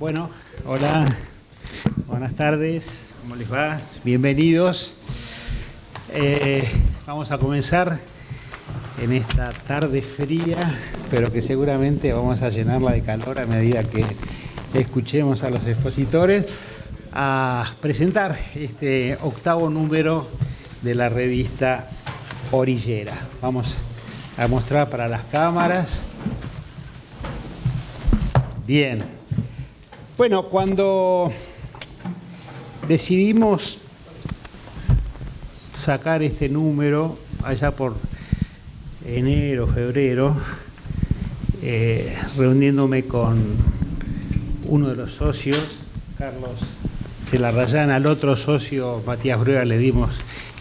Bueno, hola, buenas tardes, ¿cómo les va? Bienvenidos. Vamos a comenzar en esta tarde fría, pero que seguramente vamos a llenarla de calor a medida que escuchemos a los expositores, a presentar este octavo número de la revista Orillera. Vamos a mostrar para las cámaras. Bien. Bueno, cuando decidimos sacar este número, allá por enero, febrero, reuniéndome con uno de los socios, Carlos Celarrayán, al otro socio, Matías Bruega, le dimos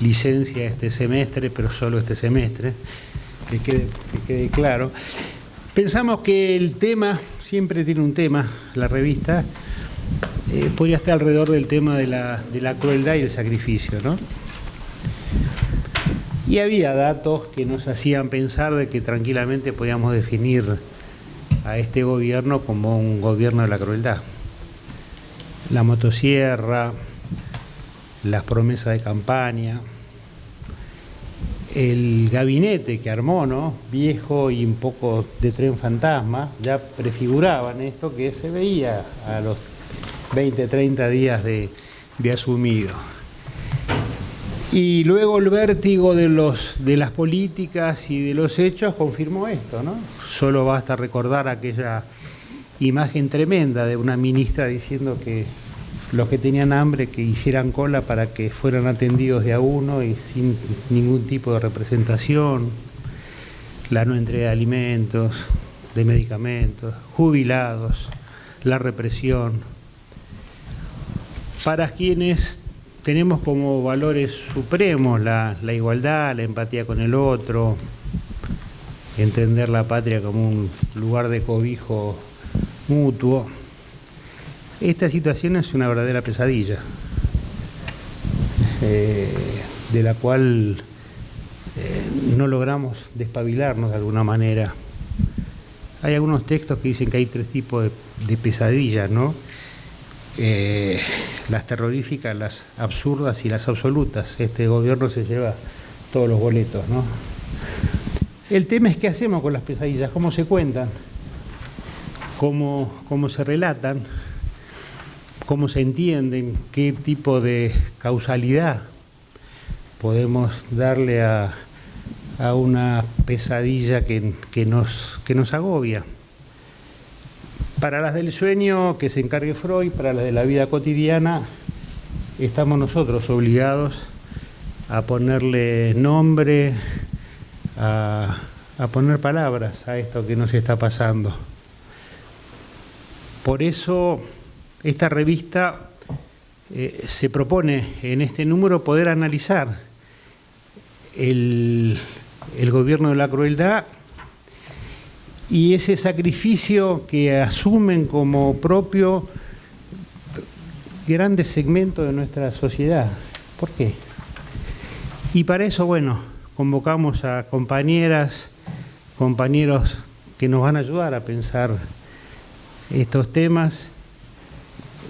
licencia este semestre, pero solo este semestre, que quede claro. Pensamos que el tema, siempre tiene un tema, la revista, podría estar alrededor del tema de la crueldad y el sacrificio, ¿no? Y había datos que nos hacían pensar de que tranquilamente podíamos definir a este gobierno como un gobierno de la crueldad. La motosierra, las promesas de campaña, el gabinete que armó, ¿no?, viejo y un poco de tren fantasma, ya prefiguraban esto que se veía a los 20, 30 días de asumido. Y luego el vértigo de las políticas y de los hechos confirmó esto, ¿no? Solo basta recordar aquella imagen tremenda de una ministra diciendo que los que tenían hambre que hicieran cola para que fueran atendidos de a uno y sin ningún tipo de representación, la no entrega de alimentos, de medicamentos, jubilados, la represión. Para quienes tenemos como valores supremos la igualdad, la empatía con el otro, entender la patria como un lugar de cobijo mutuo, esta situación es una verdadera pesadilla, de la cual no logramos despabilarnos de alguna manera. Hay algunos textos que dicen que hay tres tipos de pesadillas, ¿no? Las terroríficas, las absurdas y las absolutas. Este gobierno se lleva todos los boletos, ¿no? El tema es qué hacemos con las pesadillas, cómo se cuentan, cómo se relatan, cómo se entienden, qué tipo de causalidad podemos darle a una pesadilla que nos agobia. Para las del sueño, que se encargue Freud; para las de la vida cotidiana, estamos nosotros obligados a ponerle nombre, a poner palabras a esto que nos está pasando. Por eso esta revista se propone en este número poder analizar el gobierno de la crueldad y ese sacrificio que asumen como propio grandes segmentos de nuestra sociedad. ¿Por qué? Y para eso, bueno, convocamos a compañeras, compañeros que nos van a ayudar a pensar estos temas.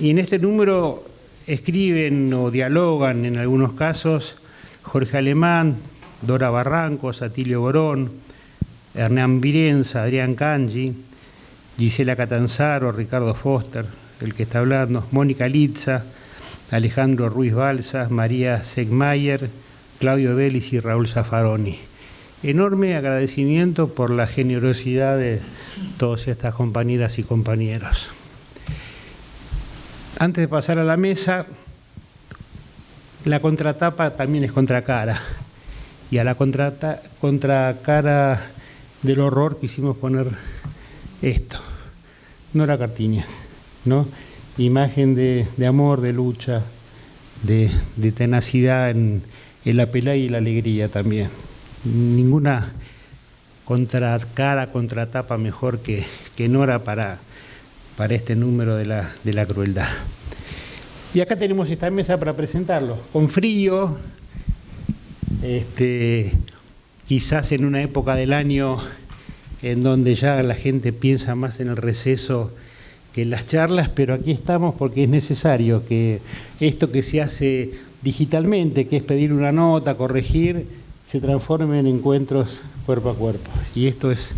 Y en este número escriben o dialogan en algunos casos Jorge Alemán, Dora Barrancos, Atilio Borón, Hernán Virenza, Adrián Cangi, Gisela Catanzaro, Ricardo Foster, el que está hablando, Mónica Litza, Alejandro Ruiz Balsas, María Segmayer, Claudio Vélez y Raúl Zaffaroni. Enorme agradecimiento por la generosidad de todas estas compañeras y compañeros. Antes de pasar a la mesa, la contratapa también es contracara. Y a la contracara del horror quisimos poner esto. Nora Cartiñas, ¿no? Imagen de amor, de lucha, de tenacidad en la pelea y la alegría también. Ninguna contratapa mejor que Nora para este número de la crueldad. Y acá tenemos esta mesa para presentarlo, con frío, quizás en una época del año en donde ya la gente piensa más en el receso que en las charlas, pero aquí estamos porque es necesario que esto que se hace digitalmente, que es pedir una nota, corregir, se transforme en encuentros cuerpo a cuerpo. Y esto es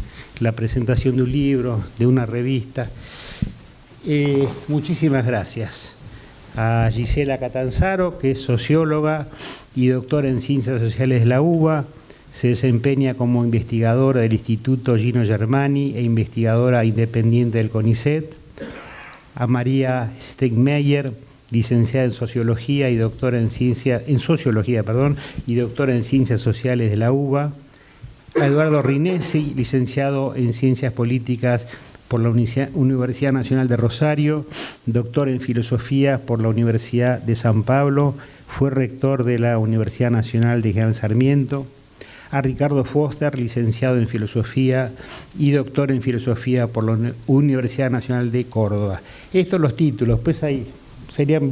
la presentación de un libro, de una revista. Muchísimas gracias a Gisela Catanzaro, que es socióloga y doctora en Ciencias Sociales de la UBA. Se desempeña como investigadora del Instituto Gino Germani e investigadora independiente del CONICET. A María Stegmeyer, licenciada en Sociología y doctora en Sociología, y doctora en Ciencias Sociales de la UBA. A Eduardo Rinesi, licenciado en Ciencias Políticas por la Universidad Nacional de Rosario, doctor en Filosofía por la Universidad de San Pablo, fue rector de la Universidad Nacional de General Sarmiento. A Ricardo Foster, licenciado en Filosofía y doctor en Filosofía por la Universidad Nacional de Córdoba. Estos los títulos, pues ahí serían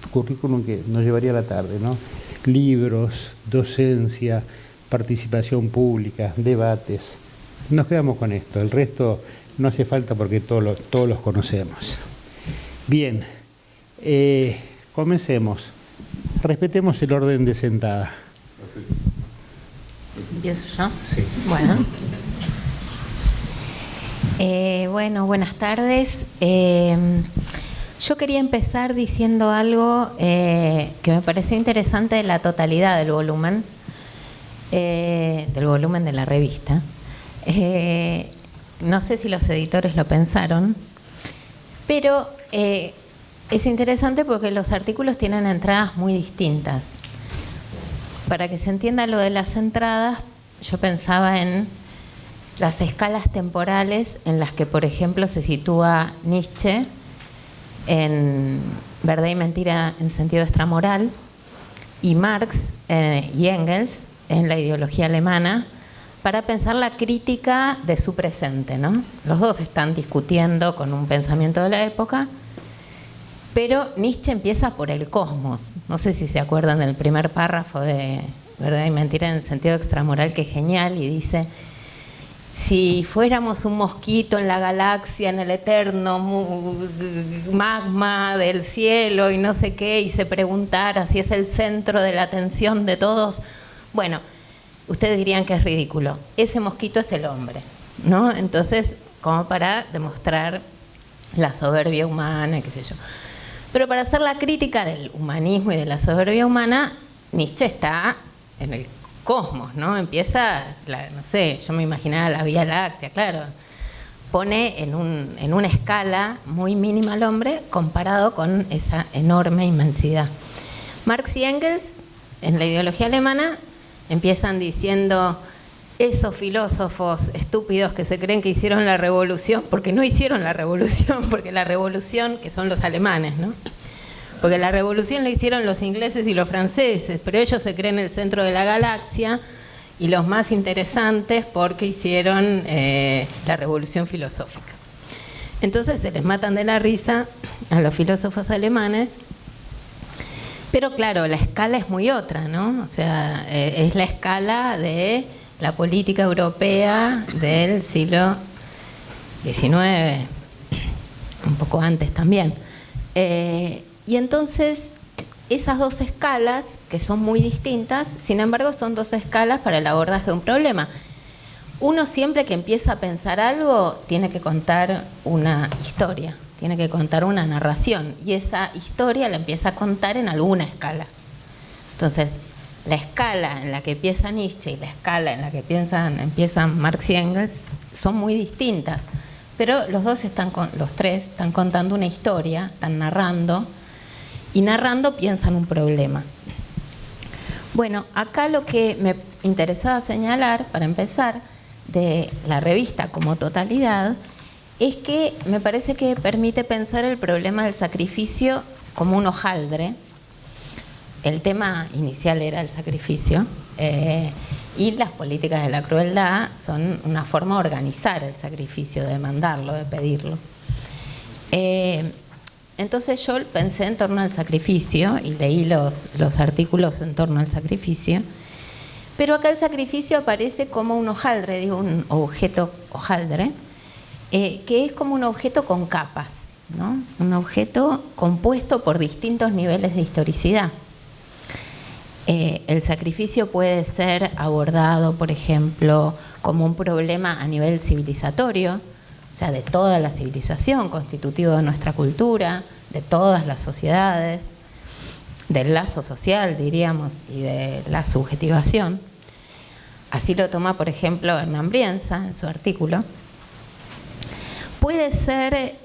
currículum que nos llevaría a la tarde, ¿no? Libros, docencia, participación pública, debates. Nos quedamos con esto, el resto no hace falta porque todos los conocemos. Bien, comencemos. Respetemos el orden de sentada. ¿Empiezo yo? Sí. Bueno. Bueno, buenas tardes. Yo quería empezar diciendo algo que me pareció interesante de la totalidad del volumen de la revista. No sé si los editores lo pensaron, pero es interesante porque los artículos tienen entradas muy distintas. Para que se entienda lo de las entradas, yo pensaba en las escalas temporales en las que, por ejemplo, se sitúa Nietzsche en Verdad y Mentira en sentido extramoral y Marx y Engels en la ideología alemana, para pensar la crítica de su presente, ¿no? Los dos están discutiendo con un pensamiento de la época, pero Nietzsche empieza por el cosmos. No sé si se acuerdan del primer párrafo de Verdad y Mentira en el sentido extramoral, que es genial, y dice: si fuéramos un mosquito en la galaxia, en el eterno magma del cielo y no sé qué, y se preguntara si es el centro de la atención de todos, bueno, ustedes dirían que es ridículo. Ese mosquito es el hombre, ¿no? Entonces, como para demostrar la soberbia humana, qué sé yo. Pero para hacer la crítica del humanismo y de la soberbia humana, Nietzsche está en el cosmos, ¿no? Empieza, no sé, yo me imaginaba la Vía Láctea, claro. Pone en una escala muy mínima al hombre comparado con esa enorme inmensidad. Marx y Engels, en la ideología alemana, empiezan diciendo: esos filósofos estúpidos que se creen que hicieron la revolución, porque no hicieron la revolución, porque la revolución, que son los alemanes, ¿no? Porque la revolución la hicieron los ingleses y los franceses, pero ellos se creen el centro de la galaxia, y los más interesantes porque hicieron la revolución filosófica. Entonces se les matan de la risa a los filósofos alemanes, pero claro, la escala es muy otra, ¿no? O sea, es la escala de la política europea del siglo XIX, un poco antes también. Y entonces, esas dos escalas, que son muy distintas, sin embargo, son dos escalas para el abordaje de un problema. Uno, siempre que empieza a pensar algo, tiene que contar una historia, tiene que contar una narración, y esa historia la empieza a contar en alguna escala. Entonces, la escala en la que empieza Nietzsche y la escala en la que empiezan Marx y Engels son muy distintas, pero los tres están contando una historia, están narrando, y narrando piensan un problema. Bueno, acá lo que me interesaba señalar, para empezar, de la revista como totalidad, es que me parece que permite pensar el problema del sacrificio como un hojaldre. El tema inicial era el sacrificio, y las políticas de la crueldad son una forma de organizar el sacrificio, de demandarlo, de pedirlo. Entonces yo pensé en torno al sacrificio y leí los artículos en torno al sacrificio, pero acá el sacrificio aparece como un hojaldre, digo, un objeto hojaldre, que es como un objeto con capas, ¿no? Un objeto compuesto por distintos niveles de historicidad. El sacrificio puede ser abordado, por ejemplo, como un problema a nivel civilizatorio, o sea, de toda la civilización, constitutivo de nuestra cultura, de todas las sociedades, del lazo social, diríamos, y de la subjetivación. Así lo toma, por ejemplo, Hernán Brienza en su artículo. Puede ser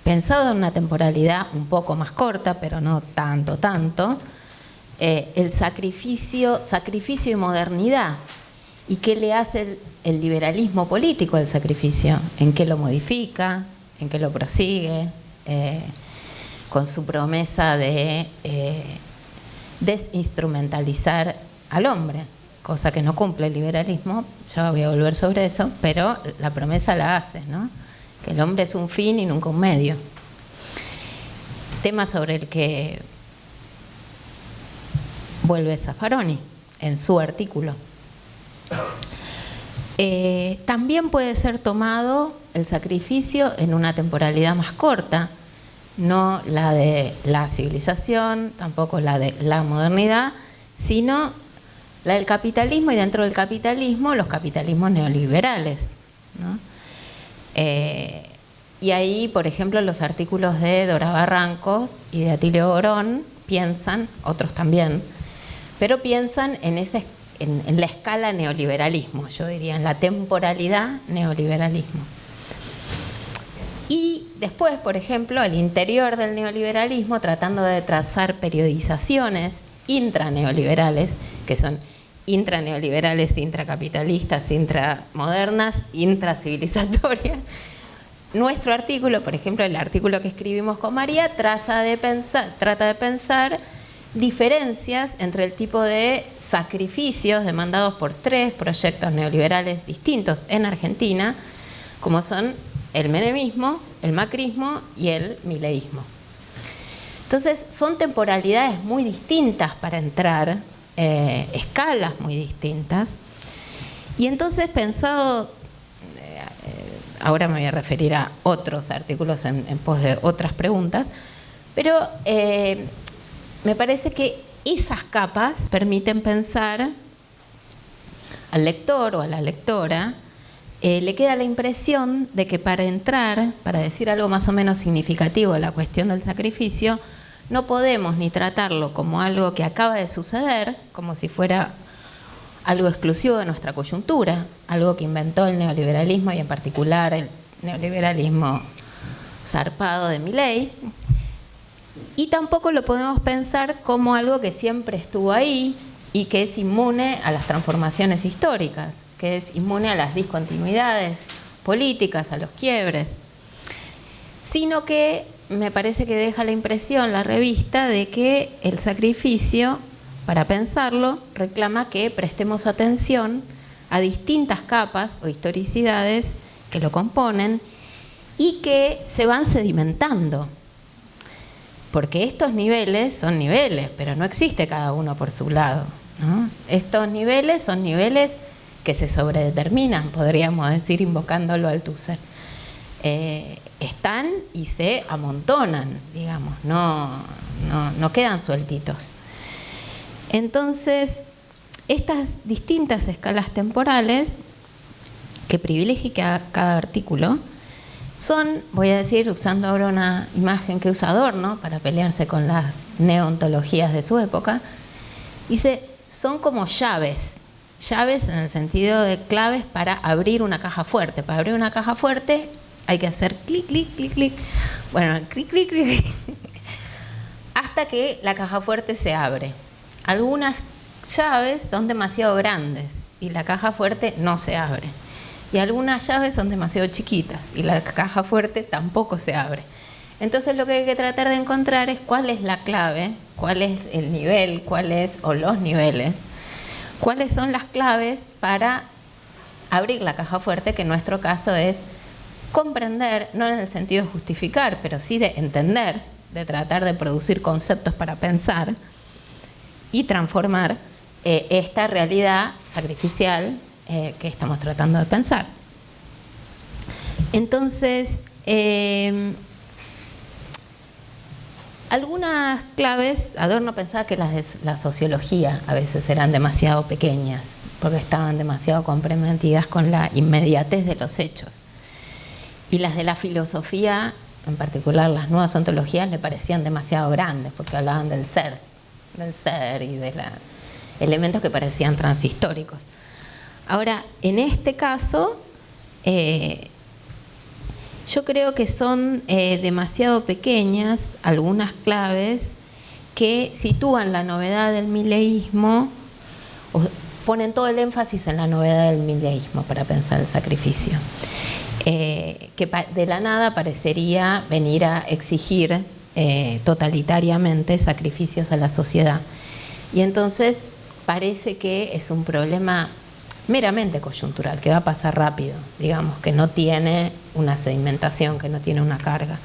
pensado en una temporalidad un poco más corta, pero no tanto, el sacrificio y modernidad. ¿Y qué le hace el liberalismo político al sacrificio? ¿En qué lo modifica? ¿En qué lo prosigue? Con su promesa de desinstrumentalizar al hombre, cosa que no cumple el liberalismo. Ya voy a volver sobre eso, pero la promesa la hace, ¿no? Que el hombre es un fin y nunca un medio. Tema sobre el que vuelve Zaffaroni en su artículo. También puede ser tomado el sacrificio en una temporalidad más corta, no la de la civilización, tampoco la de la modernidad, sino la del capitalismo, y dentro del capitalismo los capitalismos neoliberales, ¿no? Y ahí, por ejemplo, los artículos de Dora Barrancos y de Atilio Borón piensan, otros también, pero piensan en la escala neoliberalismo, yo diría, en la temporalidad neoliberalismo. Y después, por ejemplo, el interior del neoliberalismo, tratando de trazar periodizaciones intraneoliberales, que son intraneoliberales, intracapitalistas, intramodernas, intracivilizatorias. Nuestro artículo, por ejemplo, el artículo que escribimos con María, trata de pensar diferencias entre el tipo de sacrificios demandados por 3 proyectos neoliberales distintos en Argentina, como son el menemismo, el macrismo y el mileísmo. Entonces, son temporalidades muy distintas para entrar, escalas muy distintas. Y entonces, pensado, ahora me voy a referir a otros artículos en pos de otras preguntas, pero me parece que esas capas permiten pensar al lector o a la lectora, le queda la impresión de que para entrar, para decir algo más o menos significativo de la cuestión del sacrificio, no podemos ni tratarlo como algo que acaba de suceder, como si fuera algo exclusivo de nuestra coyuntura, algo que inventó el neoliberalismo y en particular el neoliberalismo zarpado de Milei, y tampoco lo podemos pensar como algo que siempre estuvo ahí y que es inmune a las transformaciones históricas, que es inmune a las discontinuidades políticas, a los quiebres, sino que me parece que deja la impresión la revista de que el sacrificio, para pensarlo, reclama que prestemos atención a distintas capas o historicidades que lo componen y que se van sedimentando. Porque estos niveles son niveles, pero no existe cada uno por su lado, ¿no? Estos niveles son niveles que se sobredeterminan, podríamos decir, invocándolo al Althusser. Están y se amontonan, digamos, no quedan sueltitos. Entonces, estas distintas escalas temporales que privilegia cada artículo son, voy a decir, usando ahora una imagen que usa Adorno para pelearse con las neontologías de su época, dice, son como llaves en el sentido de claves para abrir una caja fuerte. Para abrir una caja fuerte hay que hacer clic, clic, clic, clic. Bueno, clic, clic, clic, hasta que la caja fuerte se abre. Algunas llaves son demasiado grandes y la caja fuerte no se abre. Y algunas llaves son demasiado chiquitas y la caja fuerte tampoco se abre. Entonces lo que hay que tratar de encontrar es cuál es la clave, cuál es el nivel, o los niveles, cuáles son las claves para abrir la caja fuerte, que en nuestro caso es comprender, no en el sentido de justificar, pero sí de entender, de tratar de producir conceptos para pensar y transformar esta realidad sacrificial que estamos tratando de pensar. Entonces, algunas claves, Adorno pensaba que las de la sociología a veces eran demasiado pequeñas, porque estaban demasiado comprometidas con la inmediatez de los hechos. Y las de la filosofía, en particular las nuevas ontologías, le parecían demasiado grandes, porque hablaban del ser y de elementos que parecían transhistóricos. Ahora, en este caso, yo creo que son demasiado pequeñas algunas claves que sitúan la novedad del mileísmo, o ponen todo el énfasis en la novedad del mileísmo para pensar el sacrificio, que de la nada parecería venir a exigir totalitariamente sacrificios a la sociedad. Y entonces parece que es un problema meramente coyuntural, que va a pasar rápido, digamos, que no tiene una sedimentación, que no tiene una carga.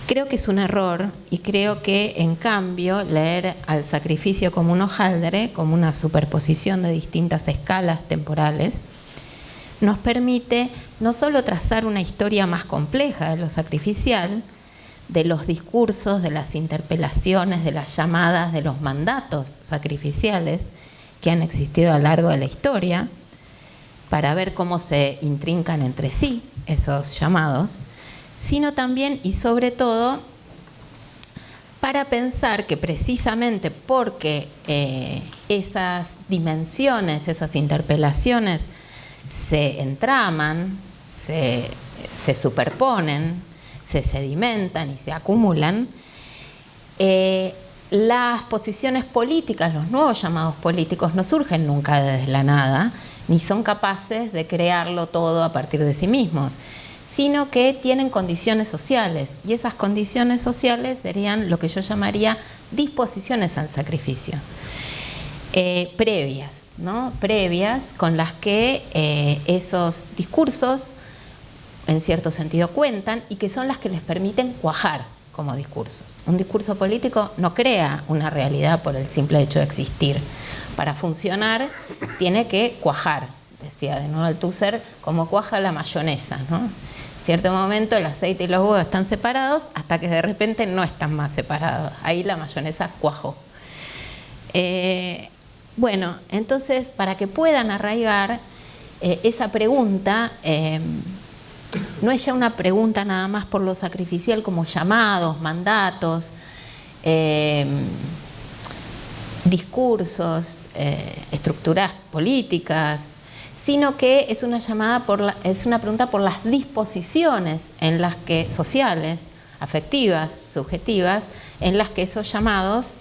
Creo que es un error, y creo que en cambio leer al sacrificio como un hojaldre, como una superposición de distintas escalas temporales, nos permite no solo trazar una historia más compleja de lo sacrificial, de los discursos, de las interpelaciones, de las llamadas, de los mandatos sacrificiales que han existido a lo largo de la historia, para ver cómo se intrincan entre sí esos llamados, sino también y sobre todo para pensar que precisamente porque esas dimensiones, esas interpelaciones se entraman, se superponen, se sedimentan y se acumulan, las posiciones políticas, los nuevos llamados políticos, no surgen nunca desde la nada, ni son capaces de crearlo todo a partir de sí mismos, sino que tienen condiciones sociales, y esas condiciones sociales serían lo que yo llamaría disposiciones al sacrificio, previas, ¿no? Previas con las que esos discursos en cierto sentido cuentan y que son las que les permiten cuajar como discursos. Un discurso político no crea una realidad por el simple hecho de existir. Para funcionar tiene que cuajar, decía de nuevo Althusser, como cuaja la mayonesa, ¿no? En cierto momento el aceite y los huevos están separados hasta que de repente no están más separados. Ahí la mayonesa cuajó. Bueno, entonces para que puedan arraigar esa pregunta, no es ya una pregunta nada más por lo sacrificial como llamados, mandatos, discursos, estructuras políticas, sino que es una es una pregunta por las disposiciones en las que sociales, afectivas, subjetivas, en las que esos llamados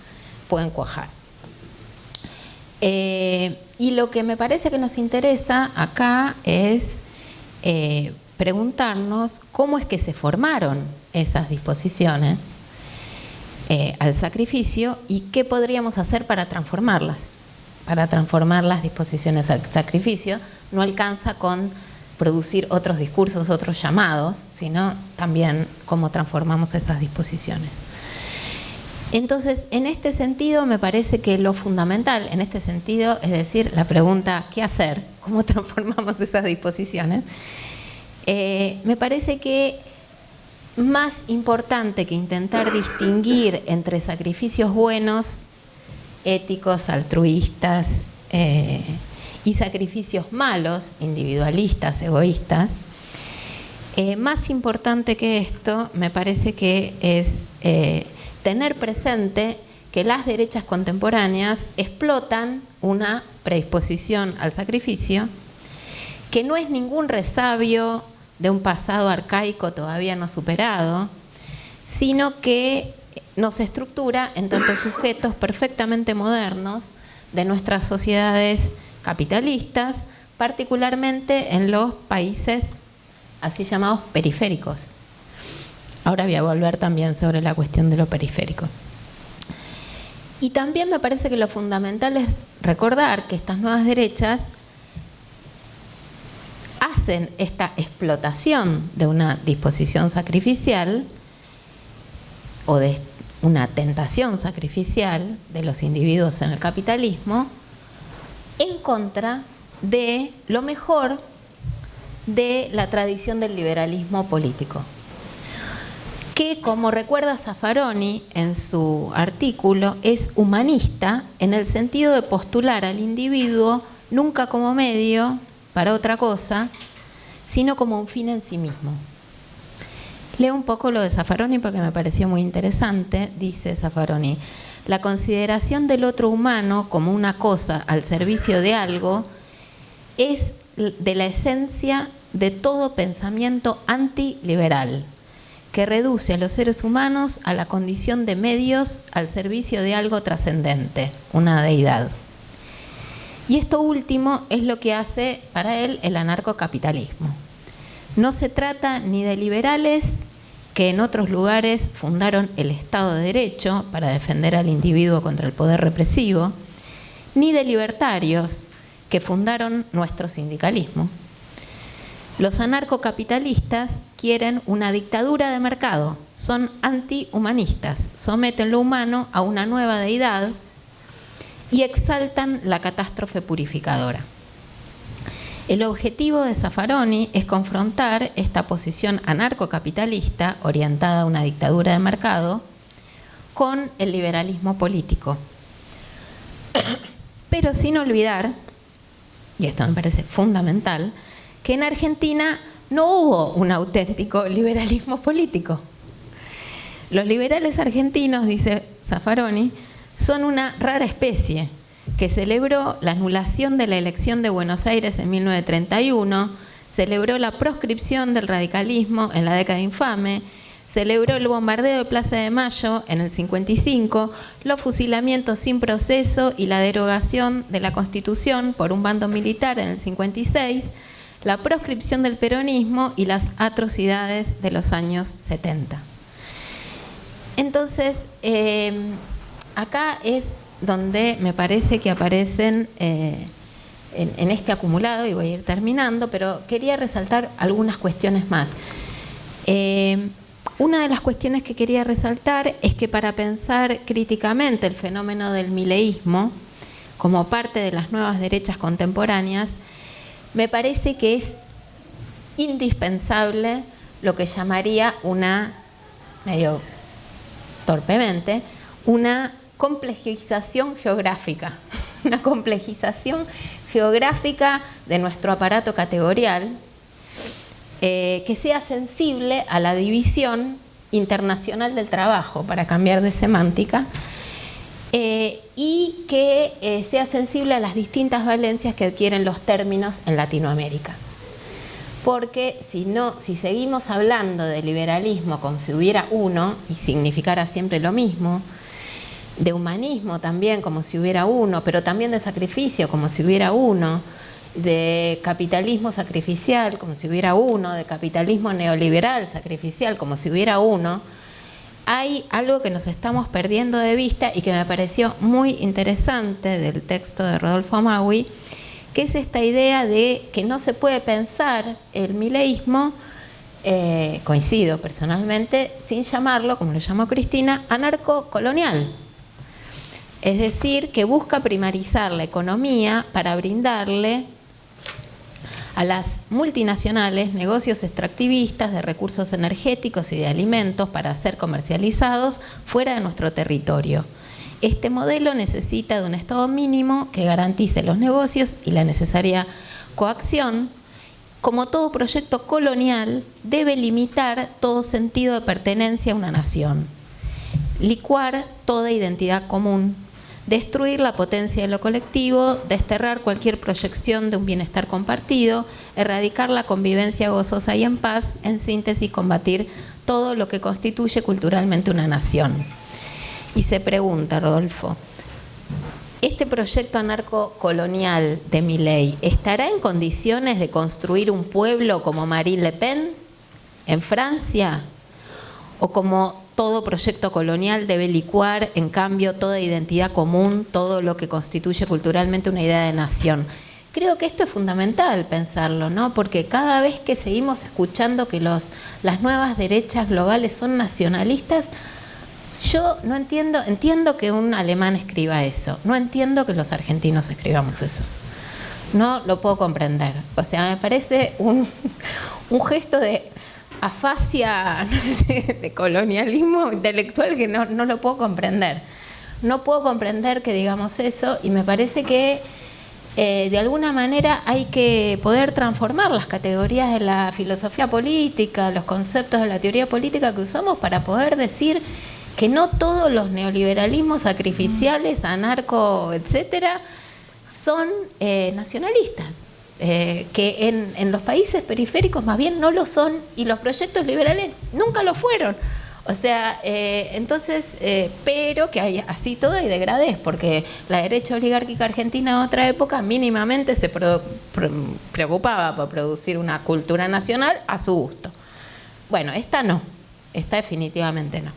pueden cuajar. Y lo que me parece que nos interesa acá es preguntarnos cómo es que se formaron esas disposiciones al sacrificio y qué podríamos hacer para transformarlas. Para transformar las disposiciones al sacrificio no alcanza con producir otros discursos, otros llamados, sino también cómo transformamos esas disposiciones. Entonces, en este sentido, me parece que lo fundamental, en este sentido, es decir, la pregunta ¿qué hacer? ¿Cómo transformamos esas disposiciones? Me parece que más importante que intentar distinguir entre sacrificios buenos, éticos, altruistas, y sacrificios malos, individualistas, egoístas, más importante que esto, me parece que es tener presente que las derechas contemporáneas explotan una predisposición al sacrificio, que no es ningún resabio de un pasado arcaico todavía no superado, sino que nos estructura en tanto sujetos perfectamente modernos de nuestras sociedades capitalistas, particularmente en los países así llamados periféricos. Ahora voy a volver también sobre la cuestión de lo periférico. Y también me parece que lo fundamental es recordar que estas nuevas derechas hacen esta explotación de una disposición sacrificial o de una tentación sacrificial de los individuos en el capitalismo en contra de lo mejor de la tradición del liberalismo político, que, como recuerda Zaffaroni en su artículo, es humanista en el sentido de postular al individuo nunca como medio para otra cosa, sino como un fin en sí mismo. Leo un poco lo de Zaffaroni porque me pareció muy interesante. Dice Zaffaroni: la consideración del otro humano como una cosa al servicio de algo es de la esencia de todo pensamiento antiliberal, que reduce a los seres humanos a la condición de medios al servicio de algo trascendente, una deidad. Y esto último es lo que hace para él el anarcocapitalismo. No se trata ni de liberales, que en otros lugares fundaron el Estado de Derecho para defender al individuo contra el poder represivo, ni de libertarios, que fundaron nuestro sindicalismo. Los anarcocapitalistas quieren una dictadura de mercado, son antihumanistas, someten lo humano a una nueva deidad y exaltan la catástrofe purificadora. El objetivo de Zaffaroni es confrontar esta posición anarcocapitalista orientada a una dictadura de mercado con el liberalismo político. Pero sin olvidar, y esto me parece fundamental, que en Argentina no hubo un auténtico liberalismo político. Los liberales argentinos, dice Zaffaroni, son una rara especie que celebró la anulación de la elección de Buenos Aires en 1931, celebró la proscripción del radicalismo en la década infame, celebró el bombardeo de Plaza de Mayo en el 55, los fusilamientos sin proceso y la derogación de la Constitución por un bando militar en el 56, la proscripción del peronismo y las atrocidades de los años 70. Entonces, acá es donde me parece que aparecen en este acumulado, y voy a ir terminando, pero quería resaltar algunas cuestiones más. Una de las cuestiones que quería resaltar es que para pensar críticamente el fenómeno del mileísmo como parte de las nuevas derechas contemporáneas, me parece que es indispensable lo que llamaría medio torpemente, una complejización geográfica, una complejización geográfica de nuestro aparato categorial, que sea sensible a la división internacional del trabajo, para cambiar de semántica, y que sea sensible a las distintas valencias que adquieren los términos en Latinoamérica. Porque si seguimos hablando de liberalismo como si hubiera uno y significara siempre lo mismo, de humanismo también como si hubiera uno, pero también de sacrificio como si hubiera uno, de capitalismo sacrificial como si hubiera uno, de capitalismo neoliberal sacrificial como si hubiera uno, hay algo que nos estamos perdiendo de vista y que me pareció muy interesante del texto de Rodolfo Amaui, que es esta idea de que no se puede pensar el mileísmo, coincido personalmente, sin llamarlo, como lo llamó Cristina, anarcocolonial. Es decir, que busca primarizar la economía para brindarle a las multinacionales negocios extractivistas de recursos energéticos y de alimentos para ser comercializados fuera de nuestro territorio. Este modelo necesita de un Estado mínimo que garantice los negocios y la necesaria coacción. Como todo proyecto colonial, debe limitar todo sentido de pertenencia a una nación, licuar toda identidad común, destruir la potencia de lo colectivo, desterrar cualquier proyección de un bienestar compartido, erradicar la convivencia gozosa y en paz, en síntesis, combatir todo lo que constituye culturalmente una nación. Y se pregunta, Rodolfo, ¿este proyecto anarcocolonial de Milei estará en condiciones de construir un pueblo como Marine Le Pen en Francia? ¿O como todo proyecto colonial debe licuar, en cambio, toda identidad común, todo lo que constituye culturalmente una idea de nación? Creo que esto es fundamental pensarlo, ¿no? Porque cada vez que seguimos escuchando que las nuevas derechas globales son nacionalistas, yo no entiendo que un alemán escriba eso, no entiendo que los argentinos escribamos eso. no lo puedo comprender. O sea, me parece un gesto de afasia, no sé, de colonialismo intelectual que no lo puedo comprender. No puedo comprender que digamos eso, y me parece que de alguna manera hay que poder transformar las categorías de la filosofía política, los conceptos de la teoría política que usamos para poder decir que no todos los neoliberalismos sacrificiales, anarco, etcétera, son nacionalistas, que en los países periféricos más bien no lo son, y los proyectos liberales nunca lo fueron. O sea, entonces, pero que hay así todo hay degradés, porque la derecha oligárquica argentina de otra época mínimamente se preocupaba por producir una cultura nacional a su gusto. Bueno, esta no, esta definitivamente no.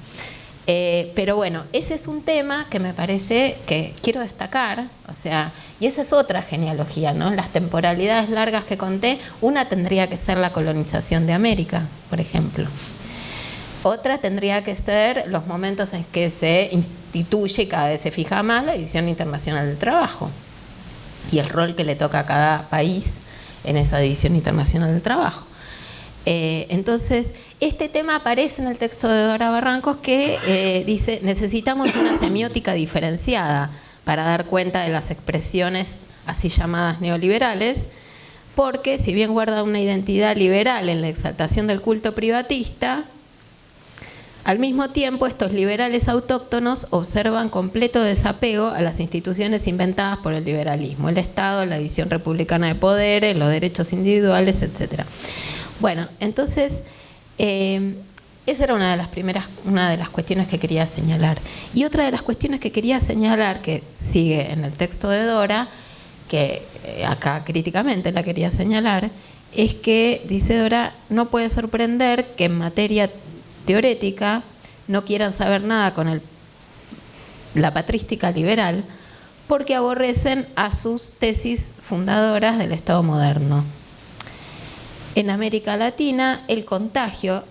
Pero bueno, ese es un tema que me parece que quiero destacar, o sea, y esa es otra genealogía, ¿no? Las temporalidades largas que conté, una tendría que ser la colonización de América, por ejemplo. Otra tendría que ser los momentos en que se instituye y cada vez se fija más la División Internacional del Trabajo y el rol que le toca a cada país en esa División Internacional del Trabajo. Entonces, este tema aparece en el texto de Dora Barrancos, que dice: necesitamos una semiótica diferenciada para dar cuenta de las expresiones así llamadas neoliberales, porque si bien guarda una identidad liberal en la exaltación del culto privatista, al mismo tiempo estos liberales autóctonos observan completo desapego a las instituciones inventadas por el liberalismo, el Estado, la división republicana de poderes, los derechos individuales, etc. Bueno, entonces esa era una de las cuestiones que quería señalar. Y otra de las cuestiones que quería señalar, que sigue en el texto de Dora, que acá críticamente la quería señalar, es que, dice Dora, no puede sorprender que en materia teorética no quieran saber nada con la patrística liberal, porque aborrecen a sus tesis fundadoras del Estado moderno. En América Latina, el contagio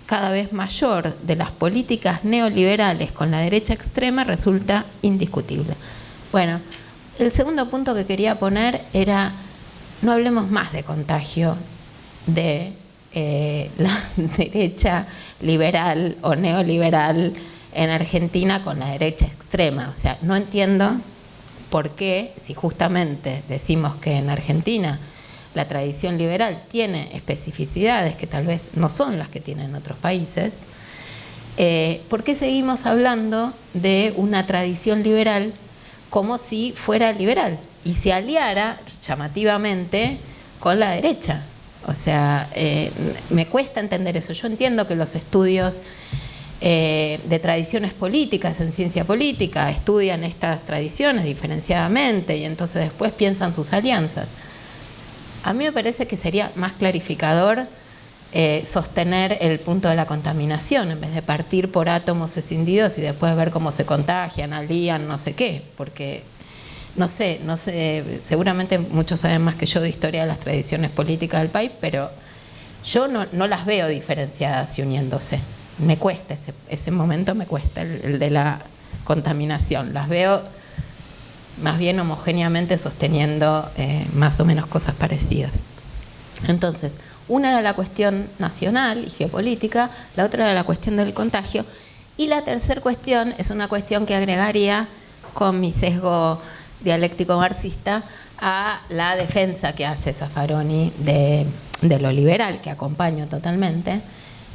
cada vez mayor de las políticas neoliberales con la derecha extrema resulta indiscutible. Bueno, el segundo punto que quería poner era: no hablemos más de contagio de la derecha liberal o neoliberal en Argentina con la derecha extrema. O sea, no entiendo por qué, si justamente decimos que en Argentina la tradición liberal tiene especificidades que tal vez no son las que tienen en otros países, ¿por qué seguimos hablando de una tradición liberal como si fuera liberal y se aliara llamativamente con la derecha? O sea, me cuesta entender eso. Yo entiendo que los estudios de tradiciones políticas en ciencia política estudian estas tradiciones diferenciadamente y entonces después piensan sus alianzas. A mí me parece que sería más clarificador sostener el punto de la contaminación en vez de partir por átomos escindidos y después ver cómo se contagian, alían, no sé qué, porque no sé, seguramente muchos saben más que yo de historia de las tradiciones políticas del país, pero yo no las veo diferenciadas y uniéndose. Me cuesta, ese momento me cuesta, el de la contaminación. Las veo más bien homogéneamente sosteniendo más o menos cosas parecidas. Entonces, una era la cuestión nacional y geopolítica, la otra era la cuestión del contagio, y la tercera cuestión es una cuestión que agregaría, con mi sesgo dialéctico marxista, a la defensa que hace Zaffaroni de lo liberal, que acompaño totalmente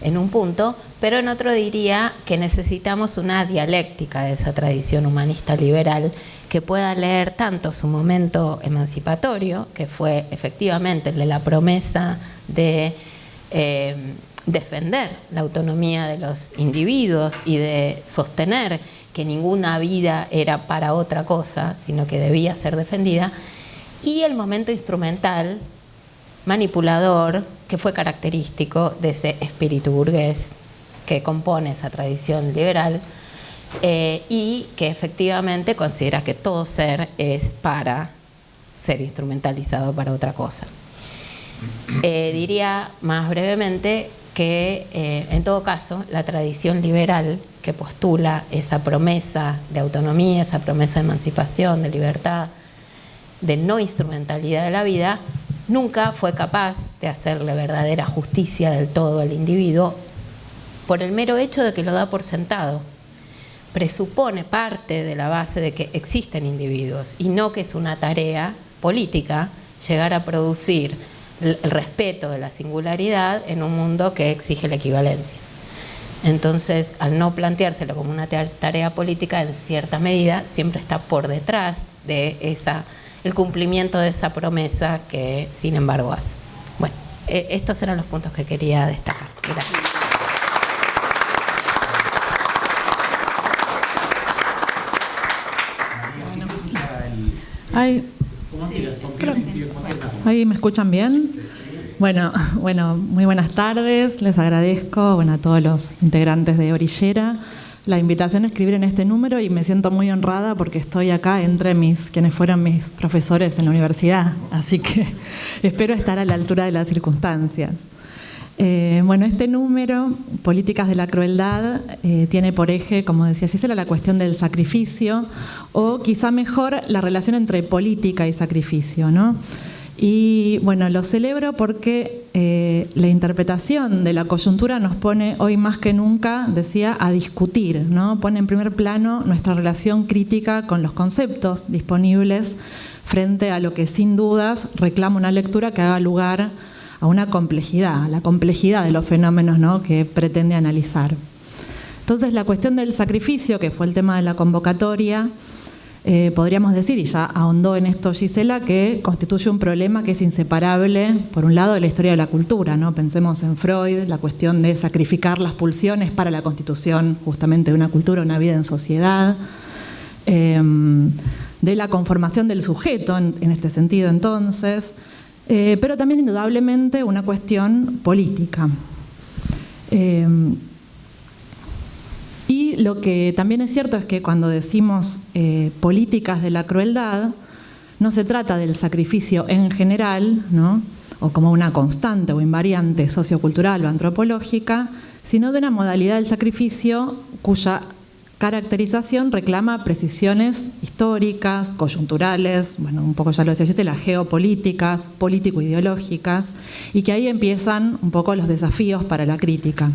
en un punto, pero en otro diría que necesitamos una dialéctica de esa tradición humanista liberal que pueda leer tanto su momento emancipatorio, que fue efectivamente el de la promesa de defender la autonomía de los individuos y de sostener que ninguna vida era para otra cosa, sino que debía ser defendida, y el momento instrumental, manipulador, que fue característico de ese espíritu burgués que compone esa tradición liberal, y que efectivamente considera que todo ser es para ser instrumentalizado para otra cosa. Diría más brevemente que en todo caso la tradición liberal que postula esa promesa de autonomía, esa promesa de emancipación, de libertad, de no instrumentalidad de la vida, nunca fue capaz de hacerle verdadera justicia del todo al individuo por el mero hecho de que lo da por sentado. Presupone parte de la base de que existen individuos y no que es una tarea política llegar a producir el respeto de la singularidad en un mundo que exige la equivalencia. Entonces, al no planteárselo como una tarea política, en cierta medida siempre está por detrás de el cumplimiento de esa promesa que, sin embargo, hace. Bueno, estos eran los puntos que quería destacar. Gracias. ¿Ahí me escuchan bien? Bueno, muy buenas tardes. Les agradezco a todos los integrantes de Orillera la invitación a escribir en este número y me siento muy honrada porque estoy acá entre quienes fueron mis profesores en la universidad, así que espero estar a la altura de las circunstancias. Este número, Políticas de la Crueldad, tiene por eje, como decía Gisela, la cuestión del sacrificio, o quizá mejor la relación entre política y sacrificio, ¿no? Y lo celebro porque la interpretación de la coyuntura nos pone hoy más que nunca, decía, a discutir, ¿no? Pone en primer plano nuestra relación crítica con los conceptos disponibles frente a lo que sin dudas reclama una lectura que haga lugar a una complejidad, la complejidad de los fenómenos, ¿no?, que pretende analizar. Entonces, la cuestión del sacrificio, que fue el tema de la convocatoria, podríamos decir, y ya ahondó en esto Gisela, que constituye un problema que es inseparable, por un lado, de la historia de la cultura, ¿no? Pensemos en Freud, la cuestión de sacrificar las pulsiones para la constitución justamente de una cultura, una vida en sociedad, de la conformación del sujeto en este sentido entonces, pero también indudablemente una cuestión política. Y lo que también es cierto es que cuando decimos políticas de la crueldad, no se trata del sacrificio en general, ¿no?, o como una constante o invariante sociocultural o antropológica, sino de una modalidad del sacrificio cuya caracterización reclama precisiones históricas, coyunturales, un poco ya lo decía Gisela, geopolíticas, político-ideológicas, y que ahí empiezan un poco los desafíos para la crítica.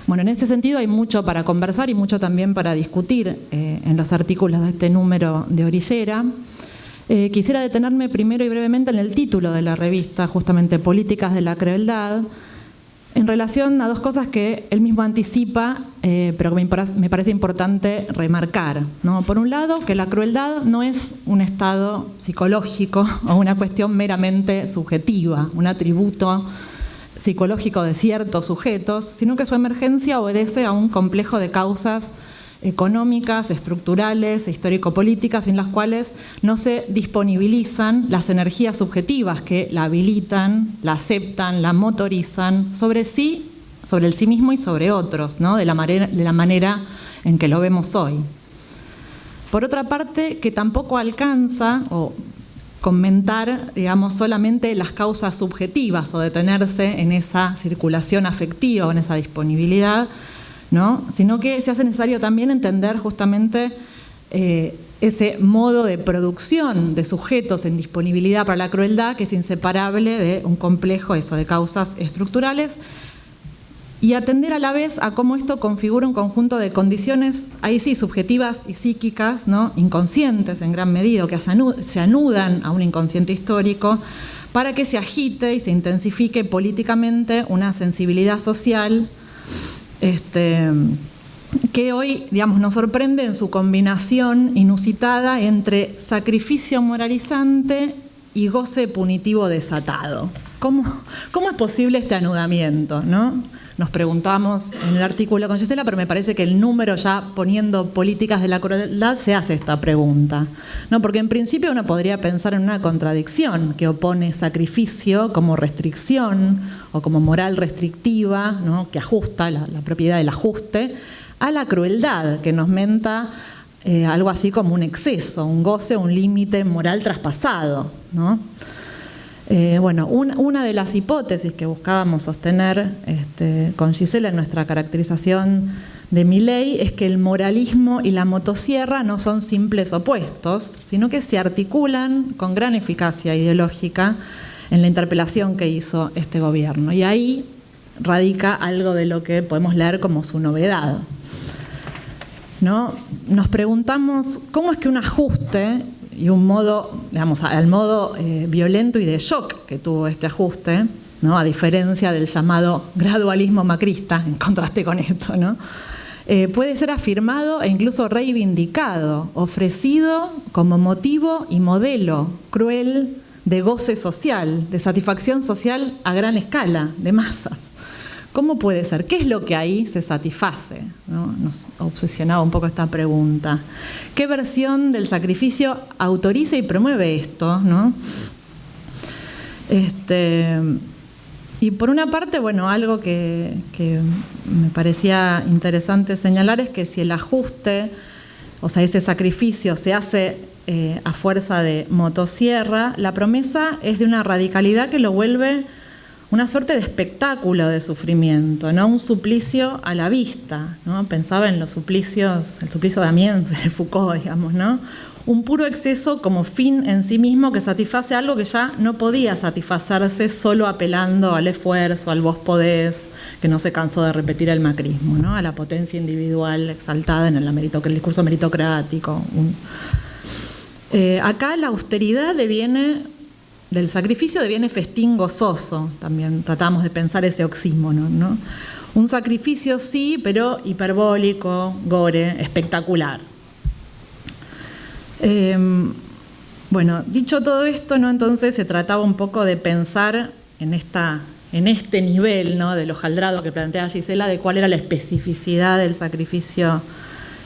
En ese sentido hay mucho para conversar y mucho también para discutir en los artículos de este número de Orillera. Quisiera detenerme primero y brevemente en el título de la revista, justamente Políticas de la Crueldad, en relación a dos cosas que él mismo anticipa, pero que me parece importante remarcar, ¿no? Por un lado, que la crueldad no es un estado psicológico o una cuestión meramente subjetiva, un atributo psicológico de ciertos sujetos, sino que su emergencia obedece a un complejo de causas económicas, estructurales, histórico-políticas, sin las cuales no se disponibilizan las energías subjetivas que la habilitan, la aceptan, la motorizan sobre sí, sobre el sí mismo y sobre otros, ¿no?, de la manera en que lo vemos hoy. Por otra parte, que tampoco alcanza o comentar, solamente las causas subjetivas o detenerse en esa circulación afectiva o en esa disponibilidad, ¿no?, sino que se hace necesario también entender justamente ese modo de producción de sujetos en disponibilidad para la crueldad, que es inseparable de un complejo de causas estructurales, y atender a la vez a cómo esto configura un conjunto de condiciones, ahí sí, subjetivas y psíquicas, ¿no?, inconscientes en gran medida, que se anudan a un inconsciente histórico, para que se agite y se intensifique políticamente una sensibilidad social que hoy, nos sorprende en su combinación inusitada entre sacrificio moralizante y goce punitivo desatado. ¿Cómo es posible este anudamiento, no? Nos preguntamos en el artículo con Gisela, pero me parece que el número, ya poniendo políticas de la crueldad, se hace esta pregunta, ¿no? Porque en principio uno podría pensar en una contradicción que opone sacrificio como restricción o como moral restrictiva, ¿no?, que ajusta la propiedad del ajuste, a la crueldad, que nos menta algo así como un exceso, un goce, un límite moral traspasado, ¿no? Bueno, una de las hipótesis que buscábamos sostener con Gisela en nuestra caracterización de Milei es que el moralismo y la motosierra no son simples opuestos, sino que se articulan con gran eficacia ideológica en la interpelación que hizo este gobierno. Y ahí radica algo de lo que podemos leer como su novedad, ¿no? Nos preguntamos cómo es que un ajuste y un modo, digamos, al modo violento y de shock que tuvo este ajuste, ¿no? A diferencia del llamado gradualismo macrista, en contraste con esto, ¿no? Puede ser afirmado e incluso reivindicado, ofrecido como motivo y modelo cruel de goce social, de satisfacción social a gran escala, de masas. ¿Cómo puede ser? ¿Qué es lo que ahí se satisface? ¿No? Nos obsesionaba un poco esta pregunta. ¿Qué versión del sacrificio autoriza y promueve esto, ¿no? Y por una parte, bueno, algo que me parecía interesante señalar es que si el ajuste, o sea, ese sacrificio se hace a fuerza de motosierra, la promesa es de una radicalidad que lo vuelve una suerte de espectáculo de sufrimiento, ¿no? Un suplicio a la vista, ¿no? Pensaba en los suplicios, el suplicio de Amiens, de Foucault, digamos, ¿no? Un puro exceso como fin en sí mismo que satisface algo que ya no podía satisfacerse solo apelando al esfuerzo, al vos podés, que no se cansó de repetir el macrismo, ¿no? A la potencia individual exaltada en el discurso meritocrático. Acá la austeridad del sacrificio deviene festín gozoso, también tratamos de pensar ese oxímono, ¿no? Un sacrificio sí, pero hiperbólico, gore, espectacular. Bueno, dicho todo esto, ¿no? Entonces se trataba un poco de pensar en este nivel, ¿no? Del hojaldrado que plantea Gisela, de cuál era la especificidad del sacrificio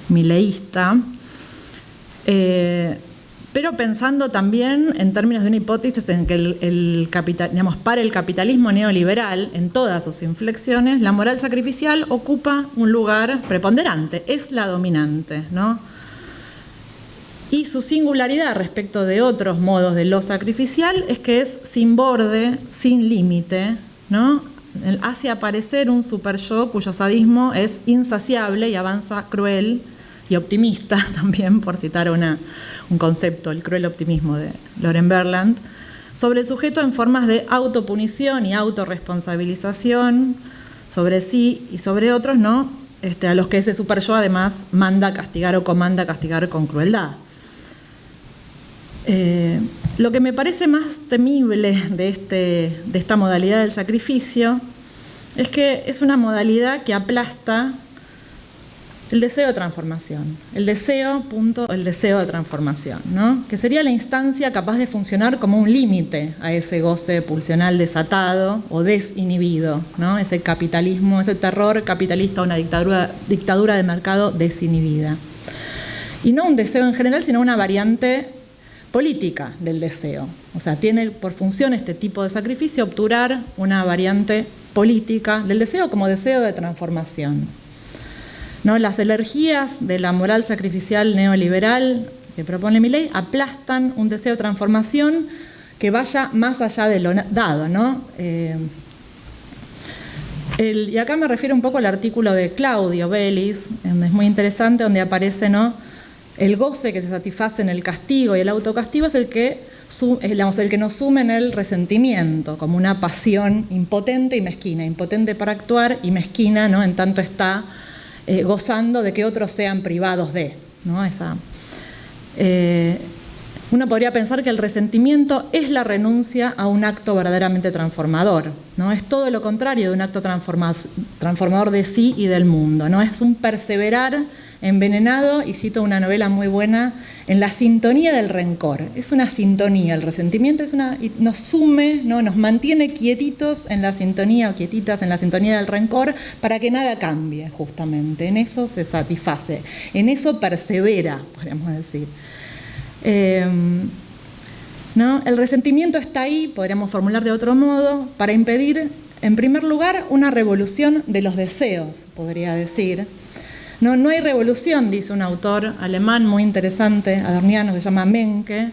mileísta. Pero pensando también en términos de una hipótesis en que para el capitalismo neoliberal, en todas sus inflexiones, la moral sacrificial ocupa un lugar preponderante, es la dominante, ¿no? Y su singularidad respecto de otros modos de lo sacrificial es que es sin borde, sin límite, ¿no? Hace aparecer un superyo cuyo sadismo es insaciable y avanza cruel y optimista también, por citar un concepto, el cruel optimismo de Lauren Berland, sobre el sujeto en formas de autopunición y autorresponsabilización sobre sí y sobre otros, ¿no? A los que ese superyo además manda castigar o comanda castigar con crueldad. Lo que me parece más temible de esta modalidad del sacrificio es que es una modalidad que aplasta el deseo de transformación, el deseo de transformación, ¿no? Que sería la instancia capaz de funcionar como un límite a ese goce pulsional desatado o desinhibido, ¿no? Ese capitalismo, ese terror capitalista, una dictadura de mercado desinhibida. Y no un deseo en general, sino una variante política del deseo. O sea, tiene por función este tipo de sacrificio obturar una variante política del deseo como deseo de transformación, ¿no? Las alergías de la moral sacrificial neoliberal que propone Milei aplastan un deseo de transformación que vaya más allá de lo dado, ¿no? Y acá me refiero un poco al artículo de Claudio Bellis, es muy interesante, donde aparece, ¿no? El goce que se satisface en el castigo y el autocastigo es el que nos sume en el resentimiento, como una pasión impotente y mezquina, impotente para actuar y mezquina, ¿no? En tanto está gozando de que otros sean privados de, ¿no? Uno podría pensar que el resentimiento es la renuncia a un acto verdaderamente transformador, ¿no? Es todo lo contrario de un acto transformador de sí y del mundo, ¿no? Es un perseverar envenenado, y cito una novela muy buena, en la sintonía del rencor. Es una sintonía, el resentimiento nos sume, ¿no? Nos mantiene quietitos en la sintonía, o quietitas en la sintonía del rencor, para que nada cambie, justamente. En eso se satisface, en eso persevera, podríamos decir. ¿No? El resentimiento está ahí, podríamos formular de otro modo, para impedir, en primer lugar, una revolución de los deseos, podría decir. No hay revolución, dice un autor alemán muy interesante, adorniano, que se llama Menke,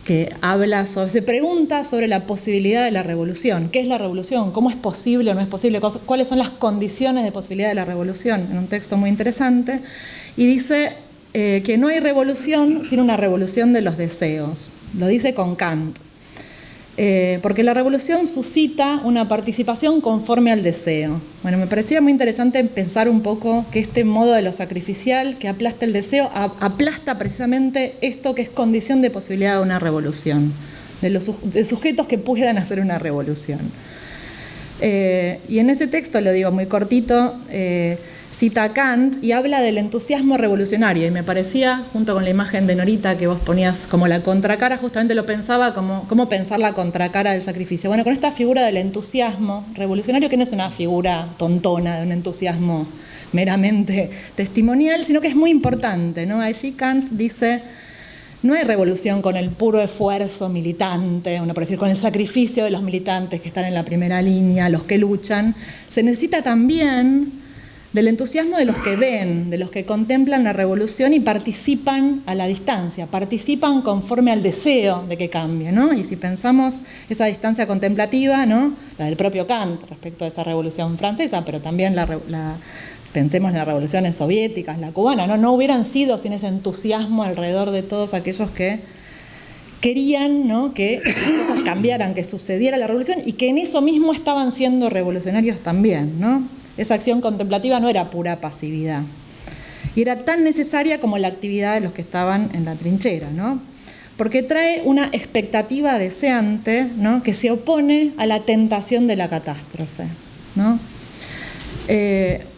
que habla se pregunta sobre la posibilidad de la revolución. ¿Qué es la revolución? ¿Cómo es posible o no es posible? ¿Cuáles son las condiciones de posibilidad de la revolución? En un texto muy interesante. Y dice que no hay revolución sin una revolución de los deseos. Lo dice con Kant. Porque la revolución suscita una participación conforme al deseo. Bueno, me parecía muy interesante pensar un poco que este modo de lo sacrificial, que aplasta el deseo, aplasta precisamente esto que es condición de posibilidad de una revolución, de sujetos que puedan hacer una revolución. Y en ese texto, lo digo muy cortito, cita a Kant y habla del entusiasmo revolucionario, y me parecía, junto con la imagen de Norita que vos ponías como la contracara, justamente lo pensaba como cómo pensar la contracara del sacrificio. Bueno, con esta figura del entusiasmo revolucionario, que no es una figura tontona de un entusiasmo meramente testimonial, sino que es muy importante, ¿no? Allí Kant dice: no hay revolución con el puro esfuerzo militante, por decir, con el sacrificio de los militantes que están en la primera línea, los que luchan. Se necesita también del entusiasmo de los que ven, de los que contemplan la revolución y participan a la distancia, participan conforme al deseo de que cambie, ¿no? Y si pensamos esa distancia contemplativa, ¿no?, la del propio Kant respecto a esa revolución francesa, pero también pensemos en las revoluciones soviéticas, la cubana, no hubieran sido sin ese entusiasmo alrededor de todos aquellos que querían, ¿no?, que las cosas cambiaran, que sucediera la revolución, y que en eso mismo estaban siendo revolucionarios también, ¿no? Esa acción contemplativa no era pura pasividad, y era tan necesaria como la actividad de los que estaban en la trinchera, ¿no? Porque trae una expectativa deseante, ¿no?, que se opone a la tentación de la catástrofe, ¿no?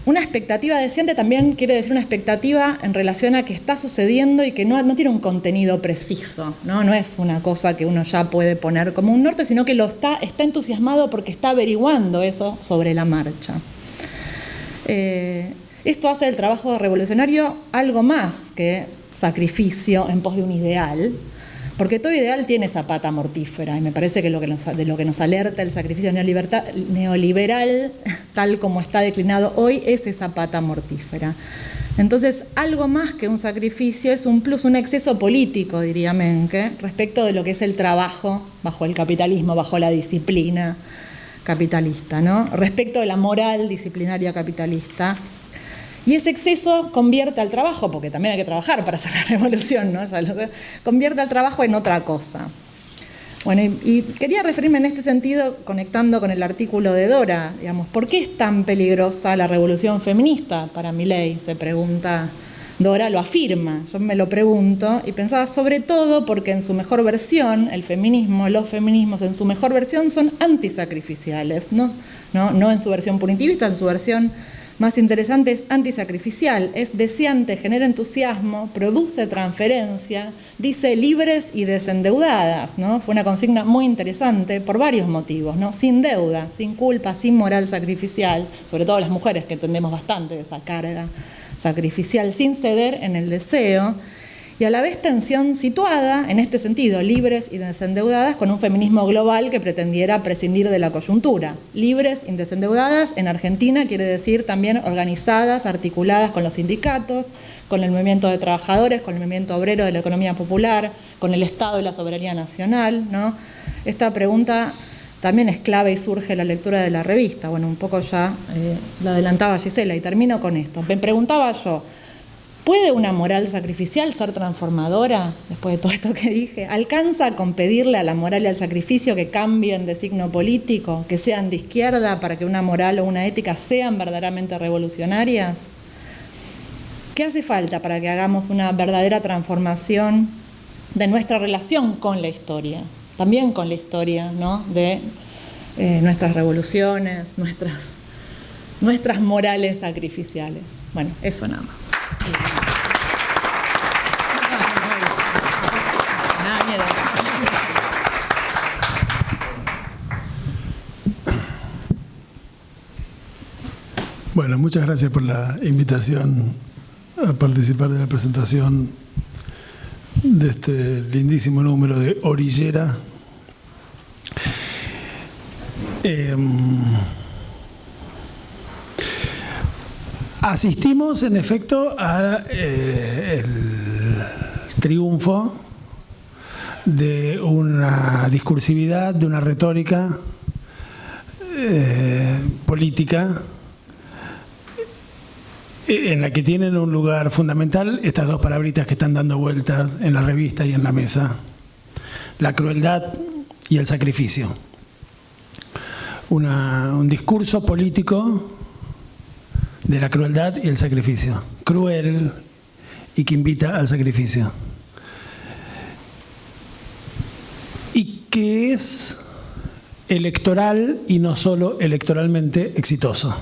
Una expectativa deseante también quiere decir una expectativa en relación a que está sucediendo y que no tiene un contenido preciso, ¿no? No es una cosa que uno ya puede poner como un norte, sino que está entusiasmado porque está averiguando eso sobre la marcha. Esto hace del trabajo revolucionario algo más que sacrificio en pos de un ideal, porque todo ideal tiene esa pata mortífera, y me parece que de lo que nos alerta el sacrificio neoliberal, tal como está declinado hoy, es esa pata mortífera. Entonces, algo más que un sacrificio es un plus, un exceso político, diría Menke, respecto de lo que es el trabajo bajo el capitalismo, bajo la disciplina capitalista, ¿no?, respecto de la moral disciplinaria capitalista. Y ese exceso convierte al trabajo, porque también hay que trabajar para hacer la revolución, ¿no?, convierte al trabajo en otra cosa. Bueno, y quería referirme en este sentido, conectando con el artículo de Dora, digamos, ¿por qué es tan peligrosa la revolución feminista para Milei?, se pregunta Dora, lo afirma, yo me lo pregunto, y pensaba sobre todo porque en su mejor versión, el feminismo, los feminismos en su mejor versión son antisacrificiales, ¿no? No en su versión punitivista, en su versión más interesante es antisacrificial, es deseante, genera entusiasmo, produce transferencia, dice libres y desendeudadas, ¿no? Fue una consigna muy interesante por varios motivos, ¿no? Sin deuda, sin culpa, sin moral sacrificial, sobre todo las mujeres que entendemos bastante de esa carga sacrificial, sin ceder en el deseo, y a la vez tensión situada, en este sentido, libres y desendeudadas, con un feminismo global que pretendiera prescindir de la coyuntura. Libres y desendeudadas en Argentina quiere decir también organizadas, articuladas con los sindicatos, con el movimiento de trabajadores, con el movimiento obrero de la economía popular, con el Estado y la soberanía nacional, ¿no? Esta pregunta también es clave y surge la lectura de la revista. Bueno, un poco ya lo adelantaba Gisela y termino con esto. Me preguntaba yo, ¿puede una moral sacrificial ser transformadora después de todo esto que dije? ¿Alcanza con pedirle a la moral y al sacrificio que cambien de signo político, que sean de izquierda para que una moral o una ética sean verdaderamente revolucionarias? ¿Qué hace falta para que hagamos una verdadera transformación de nuestra relación con la historia? También con la historia, ¿no?, de nuestras revoluciones, nuestras morales sacrificiales. Bueno, eso nada más. Nada miedo. Bueno, muchas gracias por la invitación a participar de la presentación de este lindísimo número de Orillera. Asistimos, en efecto, a el triunfo de una discursividad, de una retórica política en la que tienen un lugar fundamental estas dos palabritas que están dando vueltas en la revista y en la mesa: la crueldad y el sacrificio. Un discurso político de la crueldad y el sacrificio, cruel y que invita al sacrificio, y que es electoral y no solo electoralmente exitoso.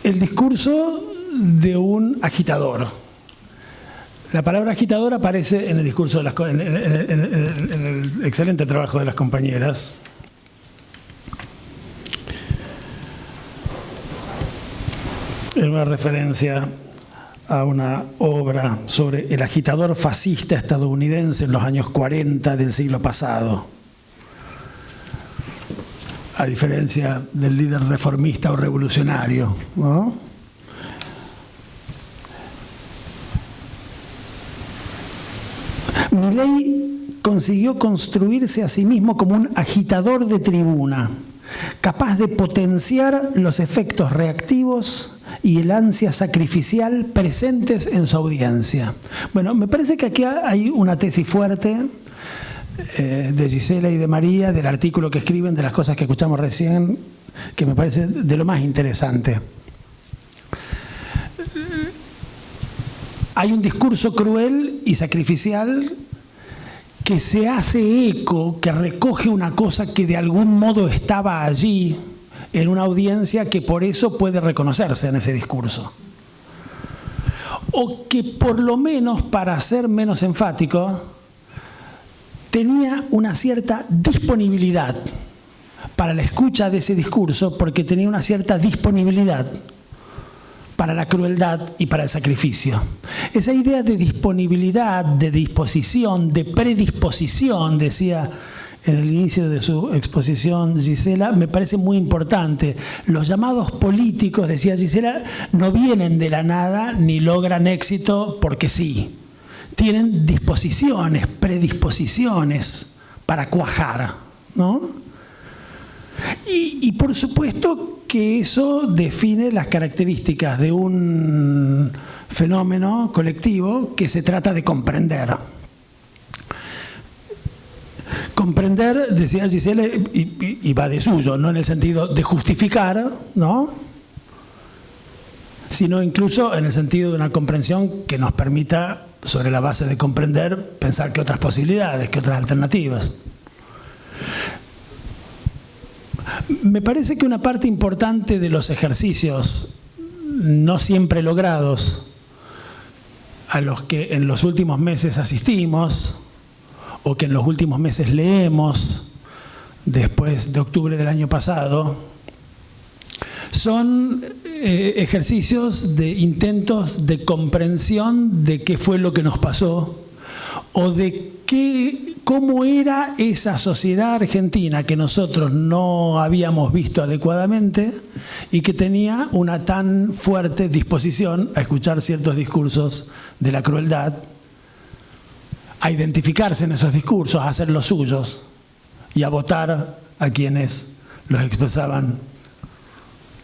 El discurso de un agitador. La palabra agitador aparece en el discurso de en el excelente trabajo de las compañeras. En una referencia a una obra sobre el agitador fascista estadounidense en los años 40 del siglo pasado. A diferencia del líder reformista o revolucionario, ¿no? Milei consiguió construirse a sí mismo como un agitador de tribuna, capaz de potenciar los efectos reactivos y el ansia sacrificial presentes en su audiencia. Bueno, me parece que aquí hay una tesis fuerte de Gisela y de María, del artículo que escriben, de las cosas que escuchamos recién, que me parece de lo más interesante. Hay un discurso cruel y sacrificial que se hace eco, que recoge una cosa que de algún modo estaba allí, en una audiencia que por eso puede reconocerse en ese discurso. O que por lo menos, para ser menos enfático, tenía una cierta disponibilidad para la escucha de ese discurso, porque tenía una cierta disponibilidad para la crueldad y para el sacrificio. Esa idea de disponibilidad, de disposición, de predisposición, decía en el inicio de su exposición Gisela, me parece muy importante. Los llamados políticos, decía Gisela, no vienen de la nada ni logran éxito porque sí. Tienen disposiciones, predisposiciones para cuajar, ¿no? Y por supuesto que eso define las características de un fenómeno colectivo que se trata de comprender. Comprender, decía Gisela, y va de suyo, no en el sentido de justificar, ¿no?, sino incluso en el sentido de una comprensión que nos permita, sobre la base de comprender, pensar qué otras posibilidades, qué otras alternativas. Me parece que una parte importante de los ejercicios no siempre logrados a los que en los últimos meses asistimos o que en los últimos meses leemos después de octubre del año pasado son ejercicios de intentos de comprensión de qué fue lo que nos pasó o de cómo era esa sociedad argentina que nosotros no habíamos visto adecuadamente y que tenía una tan fuerte disposición a escuchar ciertos discursos de la crueldad, a identificarse en esos discursos, a hacer los suyos y a votar a quienes los expresaban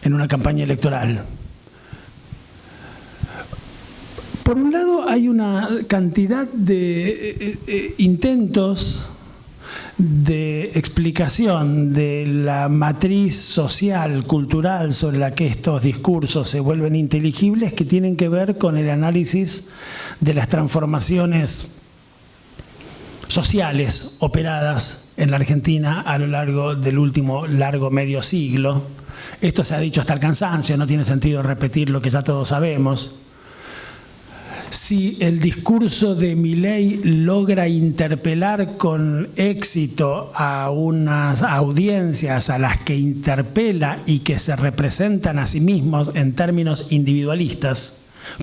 en una campaña electoral. Por un lado, hay una cantidad de intentos de explicación de la matriz social, cultural sobre la que estos discursos se vuelven inteligibles, que tienen que ver con el análisis de las transformaciones sociales operadas en la Argentina a lo largo del último largo medio siglo. Esto se ha dicho hasta el cansancio, no tiene sentido repetir lo que ya todos sabemos. Si el discurso de Milei logra interpelar con éxito a unas audiencias a las que interpela y que se representan a sí mismos en términos individualistas,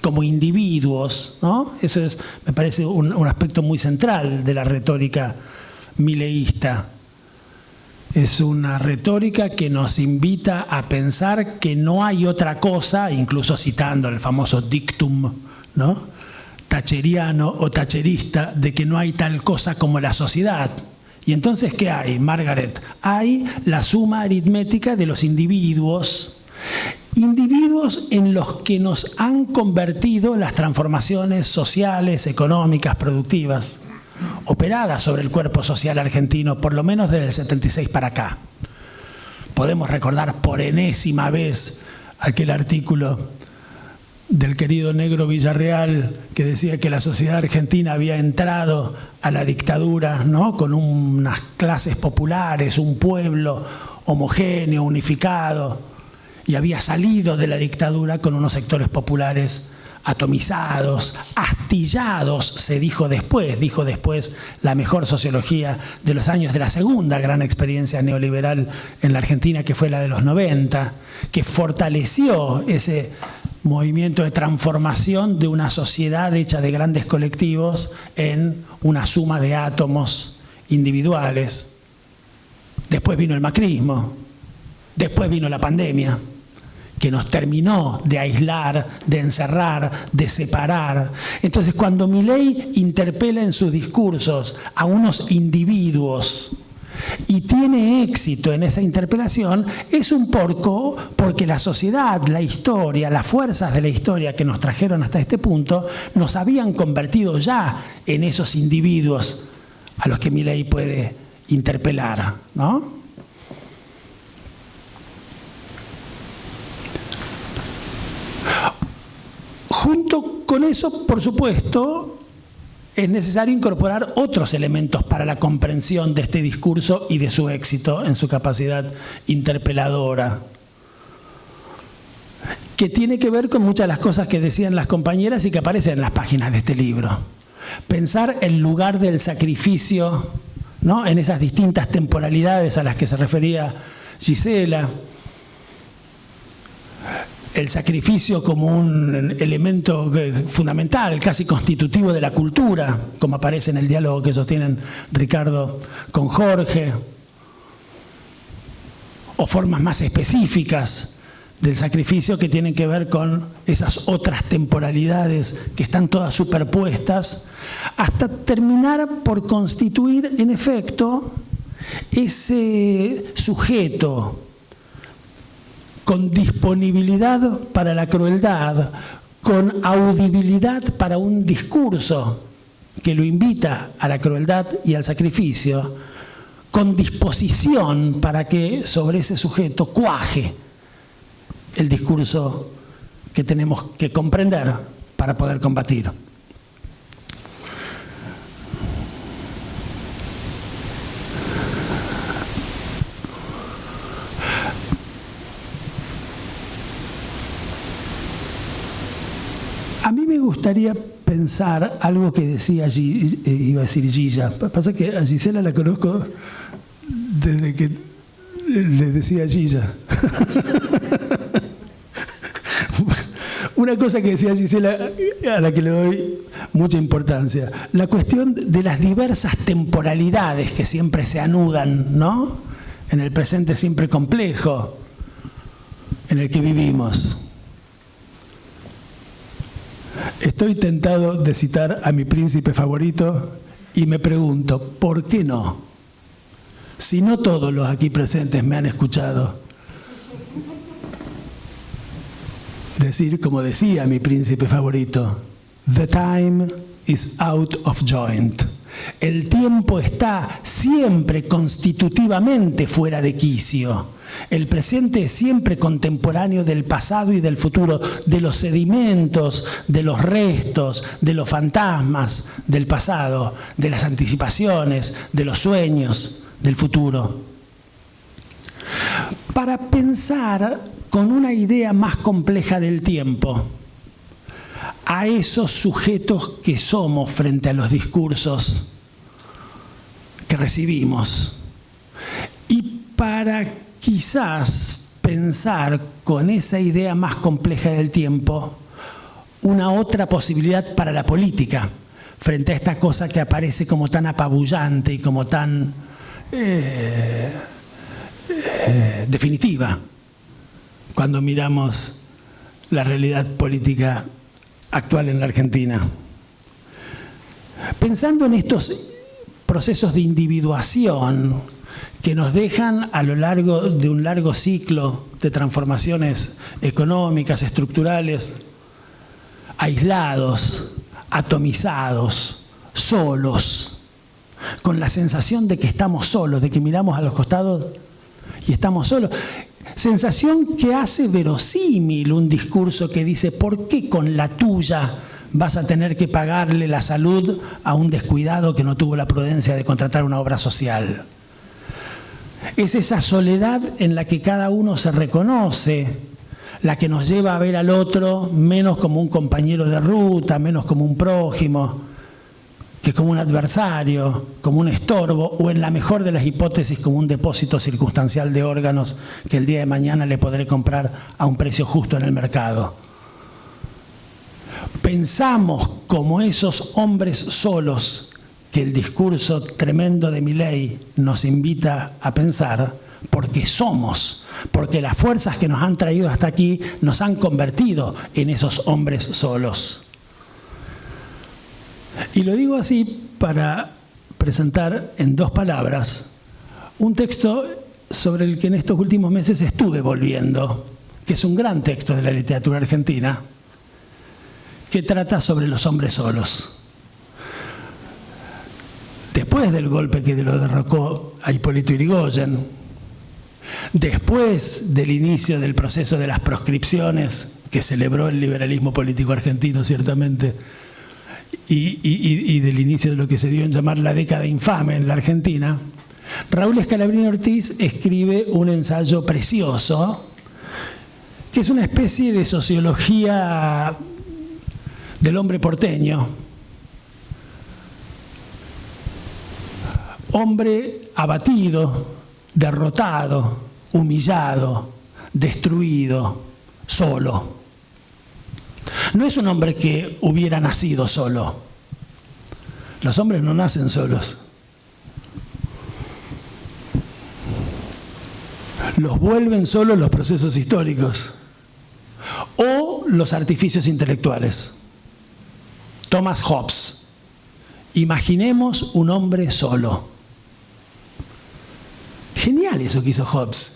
como individuos, ¿no? Eso es, me parece, un aspecto muy central de la retórica mileísta. Es una retórica que nos invita a pensar que no hay otra cosa, incluso citando el famoso dictum, ¿no?, thatcheriano o thatcherista de que no hay tal cosa como la sociedad. Y entonces, ¿qué hay, Margaret? Hay la suma aritmética de los individuos en los que nos han convertido las transformaciones sociales, económicas, productivas, operadas sobre el cuerpo social argentino, por lo menos desde el 76 para acá. Podemos recordar por enésima vez aquel artículo del querido Negro Villarreal que decía que la sociedad argentina había entrado a la dictadura, ¿no?, con unas clases populares, un pueblo homogéneo, unificado, y había salido de la dictadura con unos sectores populares atomizados, astillados, se dijo después la mejor sociología de los años de la segunda gran experiencia neoliberal en la Argentina, que fue la de los 90, que fortaleció ese movimiento de transformación de una sociedad hecha de grandes colectivos en una suma de átomos individuales. Después vino el macrismo, después vino la pandemia, que nos terminó de aislar, de encerrar, de separar. Entonces, cuando Milei interpela en sus discursos a unos individuos y tiene éxito en esa interpelación, es un poco porque la sociedad, la historia, las fuerzas de la historia que nos trajeron hasta este punto, nos habían convertido ya en esos individuos a los que Milei puede interpelar, ¿no? Junto con eso, por supuesto, es necesario incorporar otros elementos para la comprensión de este discurso y de su éxito en su capacidad interpeladora, que tiene que ver con muchas de las cosas que decían las compañeras y que aparecen en las páginas de este libro. Pensar el lugar del sacrificio, ¿no?, en esas distintas temporalidades a las que se refería Gisela. El sacrificio como un elemento fundamental, casi constitutivo de la cultura, como aparece en el diálogo que sostienen Ricardo con Jorge, o formas más específicas del sacrificio que tienen que ver con esas otras temporalidades que están todas superpuestas, hasta terminar por constituir, en efecto, ese sujeto con disponibilidad para la crueldad, con audibilidad para un discurso que lo invita a la crueldad y al sacrificio, con disposición para que sobre ese sujeto cuaje el discurso que tenemos que comprender para poder combatir. A mí me gustaría pensar algo que decía, iba a decir Gilla. Pasa que a Gisela la conozco desde que le decía Gilla. Una cosa que decía Gisela, a la que le doy mucha importancia, la cuestión de las diversas temporalidades que siempre se anudan, ¿no?, en el presente siempre complejo en el que vivimos. Estoy tentado de citar a mi príncipe favorito y me pregunto, ¿por qué no? Si no todos los aquí presentes me han escuchado decir, como decía mi príncipe favorito, "The time is out of joint". El tiempo está siempre constitutivamente fuera de quicio. El presente es siempre contemporáneo del pasado y del futuro, de los sedimentos, de los restos, de los fantasmas del pasado, de las anticipaciones, de los sueños del futuro. Para pensar con una idea más compleja del tiempo, a esos sujetos que somos frente a los discursos que recibimos, y para quizás pensar con esa idea más compleja del tiempo una otra posibilidad para la política frente a esta cosa que aparece como tan apabullante y como tan definitiva cuando miramos la realidad política actual en la Argentina. Pensando en estos procesos de individuación que nos dejan a lo largo de un largo ciclo de transformaciones económicas, estructurales, aislados, atomizados, solos, con la sensación de que estamos solos, de que miramos a los costados y estamos solos. Sensación que hace verosímil un discurso que dice: ¿por qué con la tuya vas a tener que pagarle la salud a un descuidado que no tuvo la prudencia de contratar una obra social? Es esa soledad en la que cada uno se reconoce, la que nos lleva a ver al otro menos como un compañero de ruta, menos como un prójimo, que como un adversario, como un estorbo, o en la mejor de las hipótesis como un depósito circunstancial de órganos que el día de mañana le podré comprar a un precio justo en el mercado. Pensamos como esos hombres solos que el discurso tremendo de Milei nos invita a pensar, porque somos, porque las fuerzas que nos han traído hasta aquí nos han convertido en esos hombres solos. Y lo digo así para presentar en 2 palabras un texto sobre el que en estos últimos meses estuve volviendo, que es un gran texto de la literatura argentina, que trata sobre los hombres solos. Después del golpe que lo derrocó a Hipólito Yrigoyen, después del inicio del proceso de las proscripciones que celebró el liberalismo político argentino, ciertamente, y del inicio de lo que se dio en llamar la década infame en la Argentina, Raúl Scalabrini Ortiz escribe un ensayo precioso, que es una especie de sociología del hombre porteño. Hombre abatido, derrotado, humillado, destruido, solo. No es un hombre que hubiera nacido solo. Los hombres no nacen solos. Los vuelven solos los procesos históricos o los artificios intelectuales. Thomas Hobbes. Imaginemos un hombre solo. Genial eso que hizo Hobbes.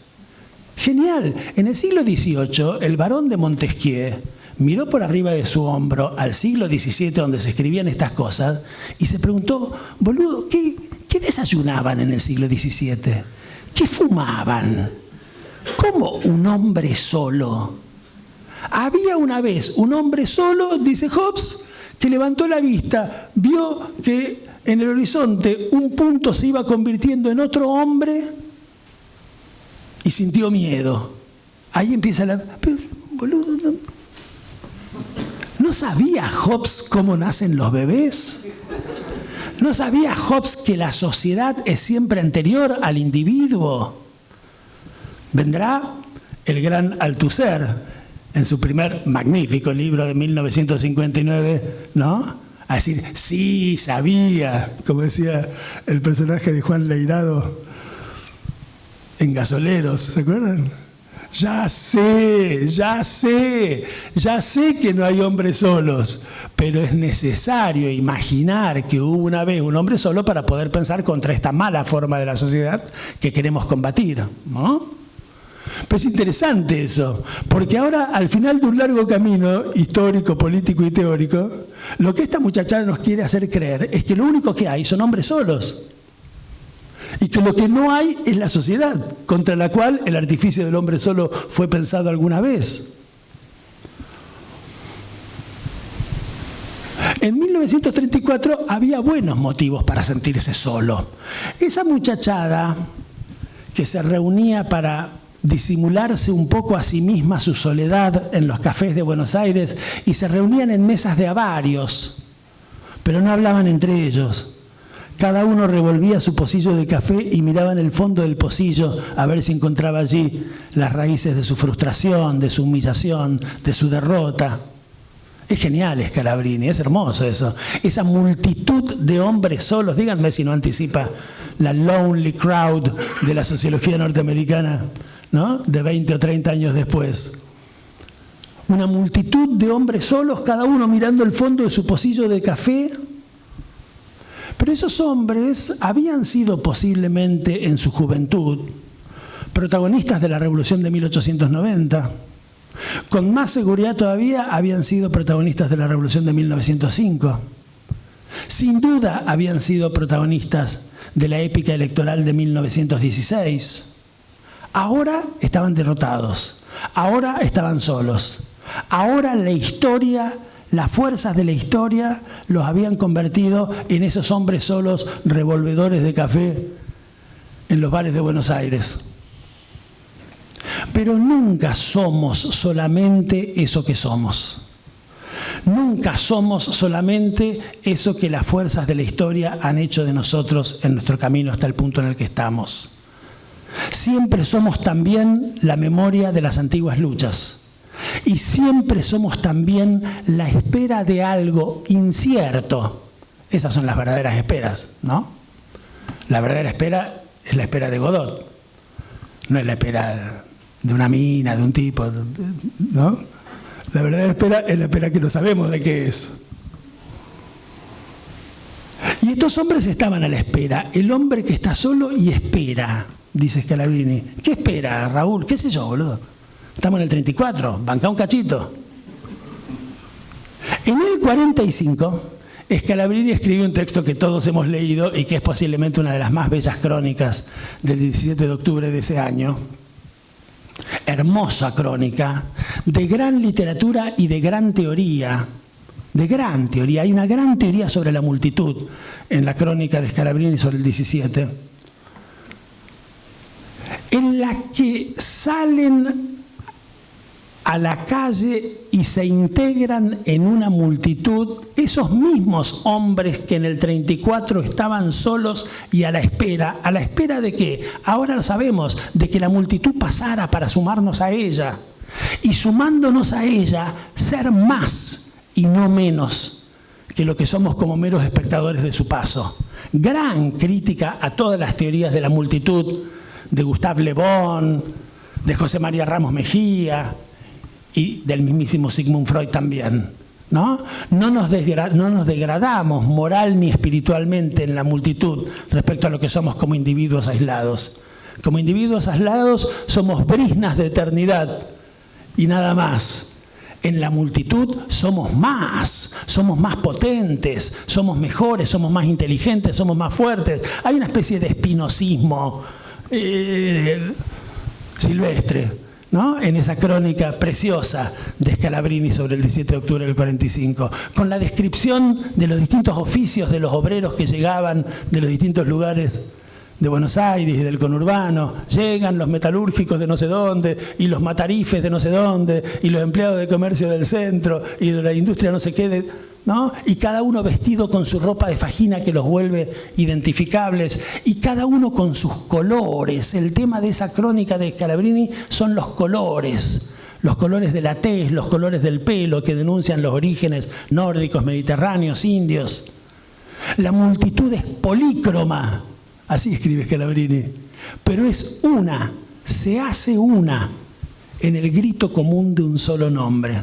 Genial. En el siglo XVIII, el barón de Montesquieu miró por arriba de su hombro al siglo XVII, donde se escribían estas cosas, y se preguntó: boludo, ¿qué desayunaban en el siglo XVII? ¿Qué fumaban? ¿Cómo un hombre solo? Había una vez un hombre solo, dice Hobbes, que levantó la vista, vio que en el horizonte un punto se iba convirtiendo en otro hombre y sintió miedo. Ahí empieza la... Pero, boludo, ¿no sabía Hobbes cómo nacen los bebés? ¿No sabía Hobbes que la sociedad es siempre anterior al individuo? Vendrá el gran Althusser, en su primer magnífico libro de 1959, ¿no?, a decir: sí, sabía, como decía el personaje de Juan Leirado en Gasoleros, ¿se acuerdan? Ya sé que no hay hombres solos, pero es necesario imaginar que hubo una vez un hombre solo para poder pensar contra esta mala forma de la sociedad que queremos combatir, ¿no? Pero es interesante eso, porque ahora, al final de un largo camino histórico, político y teórico, lo que esta muchachada nos quiere hacer creer es que lo único que hay son hombres solos. Y que lo que no hay es la sociedad, contra la cual el artificio del hombre solo fue pensado alguna vez. En 1934 había buenos motivos para sentirse solo. Esa muchachada que se reunía para disimularse un poco a sí misma su soledad en los cafés de Buenos Aires, y se reunían en mesas de a varios, pero no hablaban entre ellos. Cada uno revolvía su pocillo de café y miraba en el fondo del pocillo a ver si encontraba allí las raíces de su frustración, de su humillación, de su derrota. Es genial Scalabrini, es hermoso eso. Esa multitud de hombres solos, díganme si no anticipa la lonely crowd de la sociología norteamericana, ¿no?, de 20 o 30 años después. Una multitud de hombres solos, cada uno mirando el fondo de su pocillo de café, Pero esos hombres habían sido posiblemente en su juventud protagonistas de la Revolución de 1890. Con más seguridad todavía habían sido protagonistas de la Revolución de 1905. Sin duda habían sido protagonistas de la épica electoral de 1916. Ahora estaban derrotados, ahora estaban solos. Ahora la historia, las fuerzas de la historia los habían convertido en esos hombres solos revolvedores de café en los bares de Buenos Aires. Pero nunca somos solamente eso que somos. Nunca somos solamente eso que las fuerzas de la historia han hecho de nosotros en nuestro camino hasta el punto en el que estamos. Siempre somos también la memoria de las antiguas luchas. Y siempre somos también la espera de algo incierto. Esas son las verdaderas esperas, ¿no? La verdadera espera es la espera de Godot. No es la espera de una mina, de un tipo, ¿no? La verdadera espera es la espera que no sabemos de qué es. Y estos hombres estaban a la espera. El hombre que está solo y espera, dice Scalabrini. ¿Qué espera, Raúl? ¿Qué sé yo, boludo? Estamos en el 34, bancá un cachito. En el 45, Scalabrini escribió un texto que todos hemos leído y que es posiblemente una de las más bellas crónicas del 17 de octubre de ese año. Hermosa crónica, de gran literatura y de gran teoría. De gran teoría. Hay una gran teoría sobre la multitud en la crónica de Scalabrini sobre el 17. En la que salen a la calle y se integran en una multitud esos mismos hombres que en el 34 estaban solos y a la espera de que, ahora lo sabemos, de que la multitud pasara para sumarnos a ella, y sumándonos a ella, ser más y no menos que lo que somos como meros espectadores de su paso. Gran crítica a todas las teorías de la multitud, de Gustave Le Bon, de José María Ramos Mejía, y del mismísimo Sigmund Freud también, ¿no? No nos degradamos moral ni espiritualmente en la multitud respecto a lo que somos como individuos aislados. Como individuos aislados somos briznas de eternidad y nada más. En la multitud somos más potentes, somos mejores, somos más inteligentes, somos más fuertes. Hay una especie de espinosismo silvestre, ¿no? En esa crónica preciosa de Scalabrini sobre el 17 de octubre del 45, con la descripción de los distintos oficios de los obreros que llegaban de los distintos lugares de Buenos Aires y del conurbano. Llegan los metalúrgicos de no sé dónde, y los matarifes de no sé dónde, y los empleados de comercio del centro, y de la industria no sé qué, ¿no? Y cada uno vestido con su ropa de fajina que los vuelve identificables, y cada uno con sus colores. El tema de esa crónica de Scalabrini son los colores de la tez, los colores del pelo que denuncian los orígenes nórdicos, mediterráneos, indios. La multitud es polícroma, así escribe Scalabrini, pero es una, se hace una en el grito común de un solo nombre.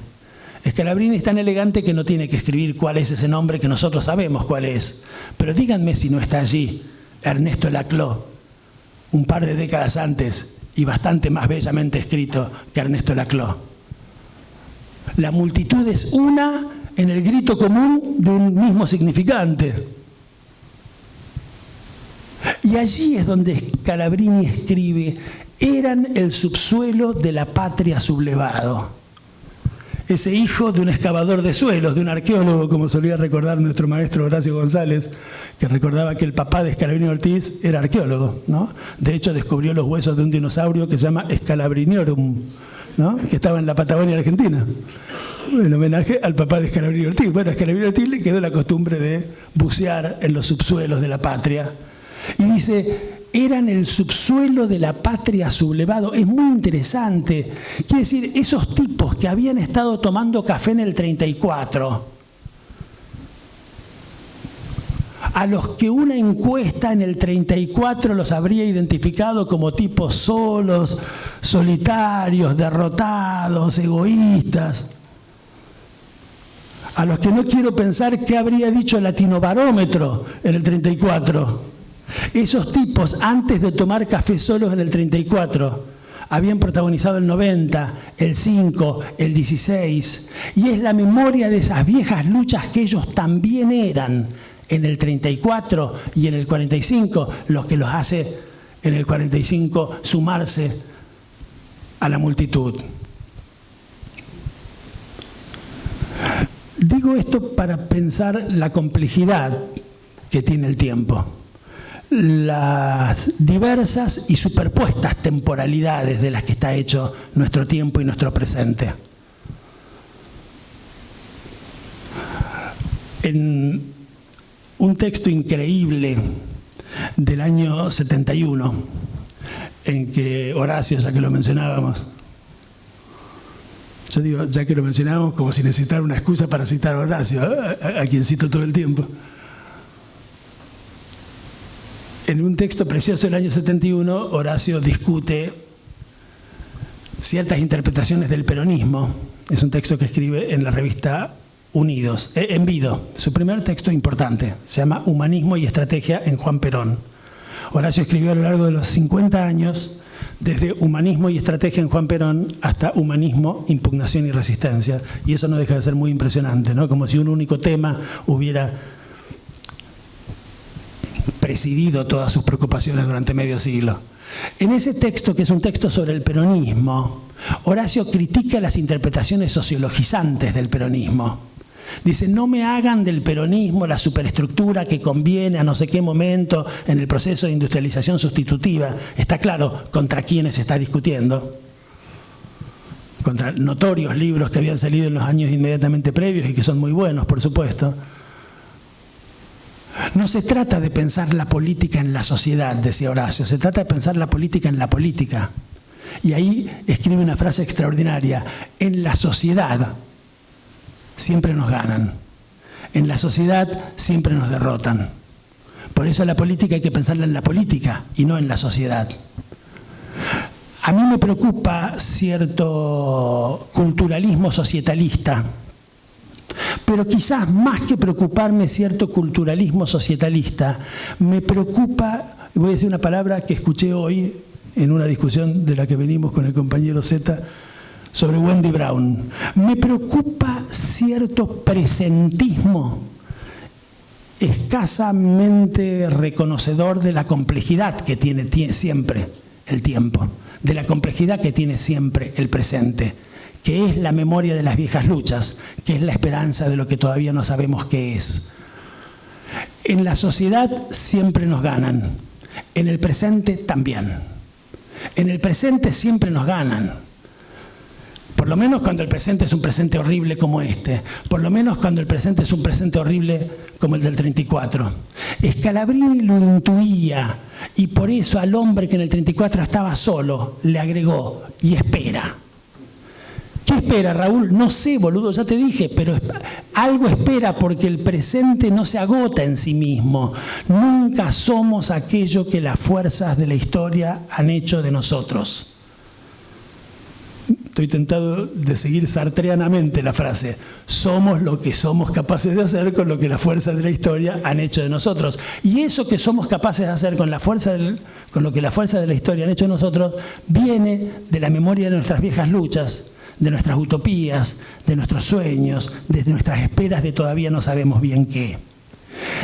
Scalabrini es tan elegante que no tiene que escribir cuál es ese nombre, que nosotros sabemos cuál es. Pero díganme si no está allí Ernesto Laclau, un par de décadas antes y bastante más bellamente escrito que Ernesto Laclau. La multitud es una en el grito común de un mismo significante. Y allí es donde Scalabrini escribe: eran el subsuelo de la patria sublevado. Ese hijo de un excavador de suelos, de un arqueólogo, como solía recordar nuestro maestro Horacio González, que recordaba que el papá de Scalabrini Ortiz era arqueólogo, ¿no? De hecho, descubrió los huesos de un dinosaurio que se llama Scalabriniorum, ¿no? Que estaba en la Patagonia Argentina, en homenaje al papá de Scalabrini Ortiz. Bueno, a Scalabrini Ortiz le quedó la costumbre de bucear en los subsuelos de la patria. Y dice: eran el subsuelo de la patria sublevado. Es muy interesante. Quiere decir, esos tipos que habían estado tomando café en el 34, a los que una encuesta en el 34 los habría identificado como tipos solos, solitarios, derrotados, egoístas, A los que no quiero pensar qué habría dicho el Latinobarómetro en el 34. Esos tipos, antes de tomar café solos en el 34, habían protagonizado el 90, el 5, el 16, y es la memoria de esas viejas luchas que ellos también eran en el 34 y en el 45, los que los hace en el 45 sumarse a la multitud. Digo esto para pensar la complejidad que tiene el tiempo, las diversas y superpuestas temporalidades de las que está hecho nuestro tiempo y nuestro presente. En un texto increíble del año 71, en que Horacio, ya que lo mencionábamos, yo digo, ya que lo mencionábamos, como si necesitara una excusa para citar a Horacio, a quien cito todo el tiempo. En un texto precioso del año 71, Horacio discute ciertas interpretaciones del peronismo. Es un texto que escribe en la revista Unidos, Envido, su primer texto importante, se llama Humanismo y Estrategia en Juan Perón. Horacio escribió a lo largo de los 50 años, desde Humanismo y Estrategia en Juan Perón hasta Humanismo, Impugnación y Resistencia, y eso no deja de ser muy impresionante, ¿no? Como si un único tema hubiera presidido todas sus preocupaciones durante medio siglo. En ese texto, que es un texto sobre el peronismo, Horacio critica las interpretaciones sociologizantes del peronismo. Dice, no me hagan del peronismo la superestructura que conviene a no sé qué momento en el proceso de industrialización sustitutiva. Está claro contra quiénes se está discutiendo. Contra notorios libros que habían salido en los años inmediatamente previos y que son muy buenos, por supuesto. No se trata de pensar la política en la sociedad, decía Horacio, se trata de pensar la política en la política. Y ahí escribe una frase extraordinaria, en la sociedad siempre nos ganan, en la sociedad siempre nos derrotan. Por eso la política hay que pensarla en la política y no en la sociedad. A mí me preocupa cierto culturalismo societalista, pero quizás más que preocuparme cierto culturalismo societalista, me preocupa, voy a decir una palabra que escuché hoy en una discusión de la que venimos con el compañero Zeta sobre Wendy Brown, me preocupa cierto presentismo escasamente reconocedor de la complejidad que tiene siempre el tiempo, de la complejidad que tiene siempre el presente, que es la memoria de las viejas luchas, que es la esperanza de lo que todavía no sabemos qué es. En la sociedad siempre nos ganan, en el presente también. En el presente siempre nos ganan. Por lo menos cuando el presente es un presente horrible como este. Por lo menos cuando el presente es un presente horrible como el del 34. Scalabrini lo intuía y por eso al hombre que en el 34 estaba solo le agregó y espera. ¿Qué espera, Raúl? No sé, boludo, ya te dije, pero algo espera porque el presente no se agota en sí mismo. Nunca somos aquello que las fuerzas de la historia han hecho de nosotros. Estoy tentado de seguir sartreanamente la frase. Somos lo que somos capaces de hacer con lo que las fuerzas de la historia han hecho de nosotros. Y eso que somos capaces de hacer con lo que las fuerzas de la historia han hecho de nosotros viene de la memoria de nuestras viejas luchas, de nuestras utopías, de nuestros sueños, de nuestras esperas de todavía no sabemos bien qué.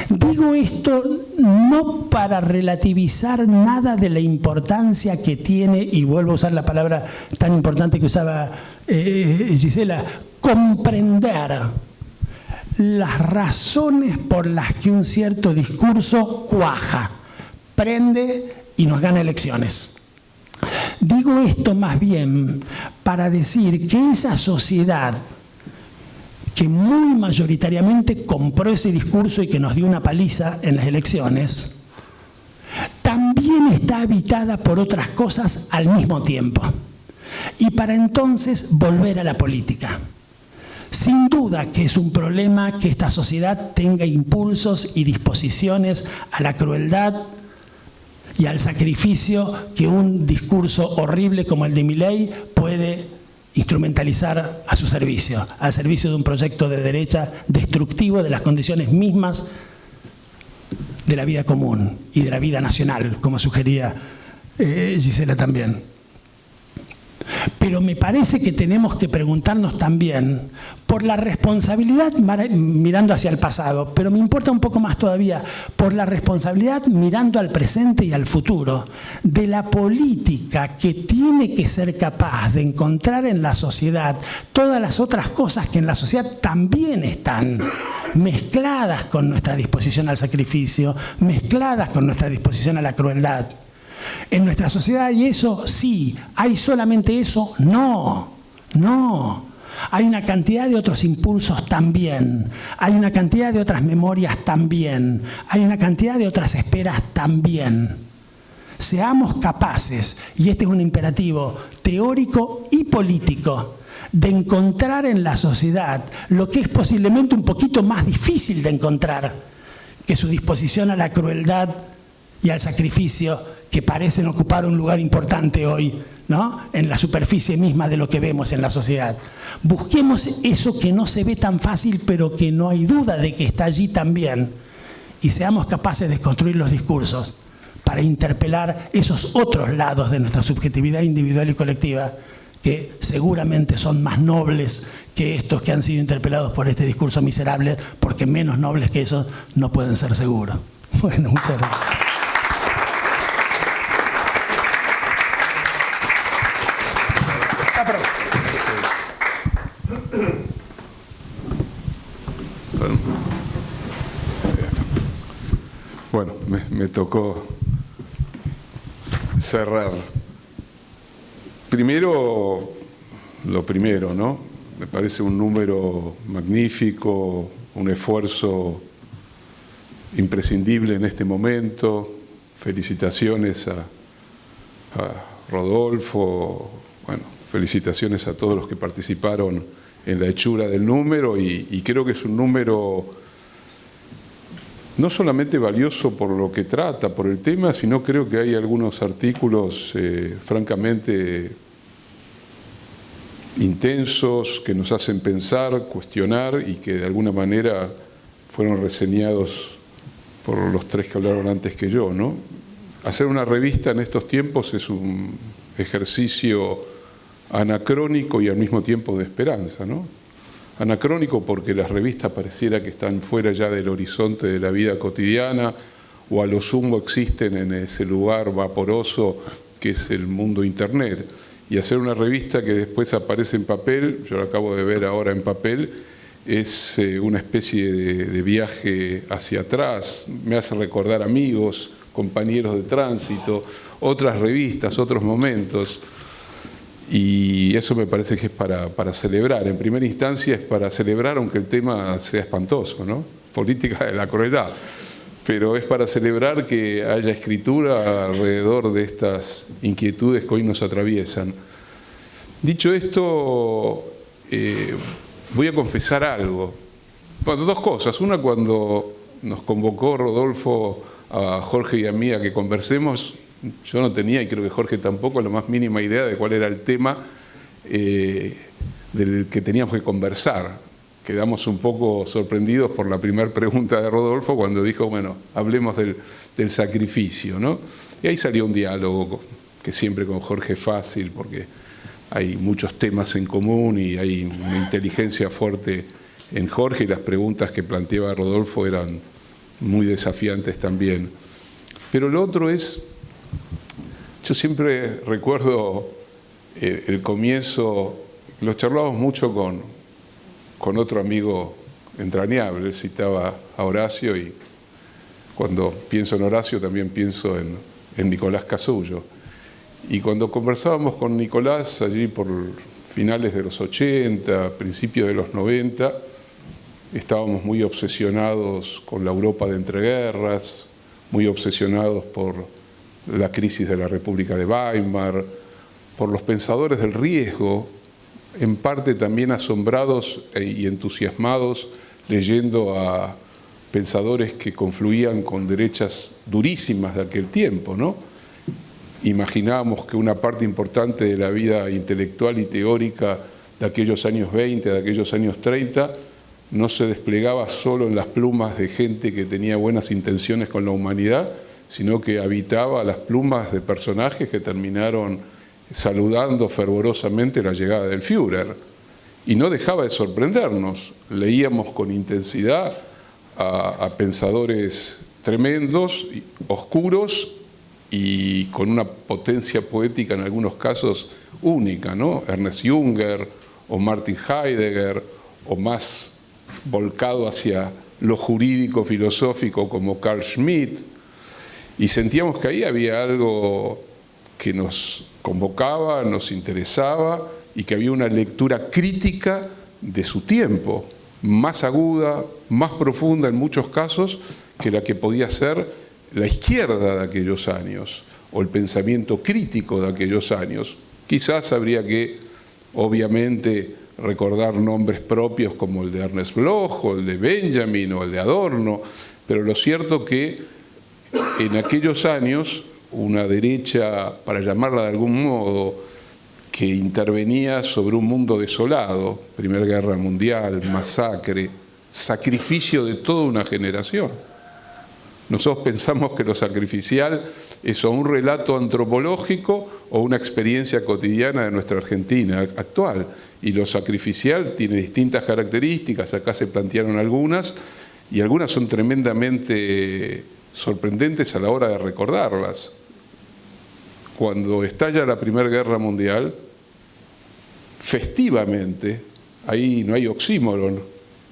Digo esto no para relativizar nada de la importancia que tiene, y vuelvo a usar la palabra tan importante que usaba Gisela, comprender las razones por las que un cierto discurso cuaja, prende y nos gana elecciones. Digo esto más bien para decir que esa sociedad que muy mayoritariamente compró ese discurso y que nos dio una paliza en las elecciones, también está habitada por otras cosas al mismo tiempo. Y para entonces volver a la política. Sin duda que es un problema que esta sociedad tenga impulsos y disposiciones a la crueldad y al sacrificio que un discurso horrible como el de Milei puede instrumentalizar a su servicio, al servicio de un proyecto de derecha destructivo de las condiciones mismas de la vida común y de la vida nacional, como sugería Gisela también. Pero me parece que tenemos que preguntarnos también por la responsabilidad, mirando hacia el pasado, pero me importa un poco más todavía, por la responsabilidad mirando al presente y al futuro, de la política que tiene que ser capaz de encontrar en la sociedad todas las otras cosas que en la sociedad también están mezcladas con nuestra disposición al sacrificio, mezcladas con nuestra disposición a la crueldad. En nuestra sociedad hay eso, sí. ¿Hay solamente eso? No, no. Hay una cantidad de otros impulsos también. Hay una cantidad de otras memorias también. Hay una cantidad de otras esperas también. Seamos capaces, y este es un imperativo teórico y político, de encontrar en la sociedad lo que es posiblemente un poquito más difícil de encontrar que su disposición a la crueldad y al sacrificio, que parecen ocupar un lugar importante hoy, ¿no?, en la superficie misma de lo que vemos en la sociedad. Busquemos eso que no se ve tan fácil, pero que no hay duda de que está allí también, y seamos capaces de construir los discursos para interpelar esos otros lados de nuestra subjetividad individual y colectiva, que seguramente son más nobles que estos que han sido interpelados por este discurso miserable, porque menos nobles que esos no pueden ser seguros. Bueno, muchas gracias. Bueno, me tocó cerrar. Primero, lo primero, ¿no? Me parece un número magnífico, un esfuerzo imprescindible en este momento. Felicitaciones a Rodolfo, bueno, felicitaciones a todos los que participaron en la hechura del número, y creo que es un número no solamente valioso por lo que trata, por el tema, sino creo que hay algunos artículos francamente intensos que nos hacen pensar, cuestionar, y que de alguna manera fueron reseñados por los tres que hablaron antes que yo, ¿no? Hacer una revista en estos tiempos es un ejercicio anacrónico y al mismo tiempo de esperanza, ¿no? Anacrónico porque las revistas pareciera que están fuera ya del horizonte de la vida cotidiana, o a lo sumo existen en ese lugar vaporoso que es el mundo internet. Y hacer una revista que después aparece en papel, yo la acabo de ver ahora en papel, es una especie de viaje hacia atrás, me hace recordar amigos, compañeros de tránsito, otras revistas, otros momentos. Y eso me parece que es para celebrar. En primera instancia es para celebrar, aunque el tema sea espantoso, ¿no? Política de la crueldad. Pero es para celebrar que haya escritura alrededor de estas inquietudes que hoy nos atraviesan. Dicho esto, voy a confesar algo. Bueno, dos cosas. Una, cuando nos convocó Rodolfo a Jorge y a mí a que conversemos, yo no tenía, y creo que Jorge tampoco, la más mínima idea de cuál era el tema del que teníamos que conversar. Quedamos un poco sorprendidos por la primera pregunta de Rodolfo cuando dijo, bueno, hablemos del sacrificio, ¿no? Y ahí salió un diálogo que siempre con Jorge es fácil, porque hay muchos temas en común y hay una inteligencia fuerte en Jorge, y las preguntas que planteaba Rodolfo eran muy desafiantes también. Pero lo otro es, yo siempre recuerdo el comienzo, lo charlábamos mucho con otro amigo entrañable. Él citaba a Horacio, y cuando pienso en Horacio también pienso en Nicolás Casullo. Y cuando conversábamos con Nicolás allí por finales de los 80, principios de los 90, estábamos muy obsesionados con la Europa de entreguerras, muy obsesionados por la crisis de la República de Weimar, por los pensadores del riesgo, en parte también asombrados y entusiasmados leyendo a pensadores que confluían con derechas durísimas de aquel tiempo, ¿no? imaginábamos que una parte importante de la vida intelectual y teórica de aquellos años 20, de aquellos años 30, no se desplegaba solo en las plumas de gente que tenía buenas intenciones con la humanidad, sino que habitaba las plumas de personajes que terminaron saludando fervorosamente la llegada del Führer. Y no dejaba de sorprendernos. Leíamos con intensidad a pensadores tremendos, oscuros y con una potencia poética en algunos casos única, ¿no? Ernest Junger o Martin Heidegger, o más volcado hacia lo jurídico filosófico como Carl Schmitt, y sentíamos que ahí había algo que nos convocaba, nos interesaba, y que había una lectura crítica de su tiempo, más aguda, más profunda en muchos casos que la que podía ser la izquierda de aquellos años, o el pensamiento crítico de aquellos años. Quizás habría que, obviamente, recordar nombres propios como el de Ernest Bloch, o el de Benjamin, o el de Adorno, pero lo cierto que en aquellos años una derecha, para llamarla de algún modo, que intervenía sobre un mundo desolado, Primera Guerra Mundial, masacre, sacrificio de toda una generación. Nosotros pensamos que lo sacrificial es o un relato antropológico o una experiencia cotidiana de nuestra Argentina actual. Y lo sacrificial tiene distintas características, acá se plantearon algunas, y algunas son tremendamente sorprendentes a la hora de recordarlas. Cuando estalla la Primera Guerra Mundial, festivamente, ahí no hay oxímoron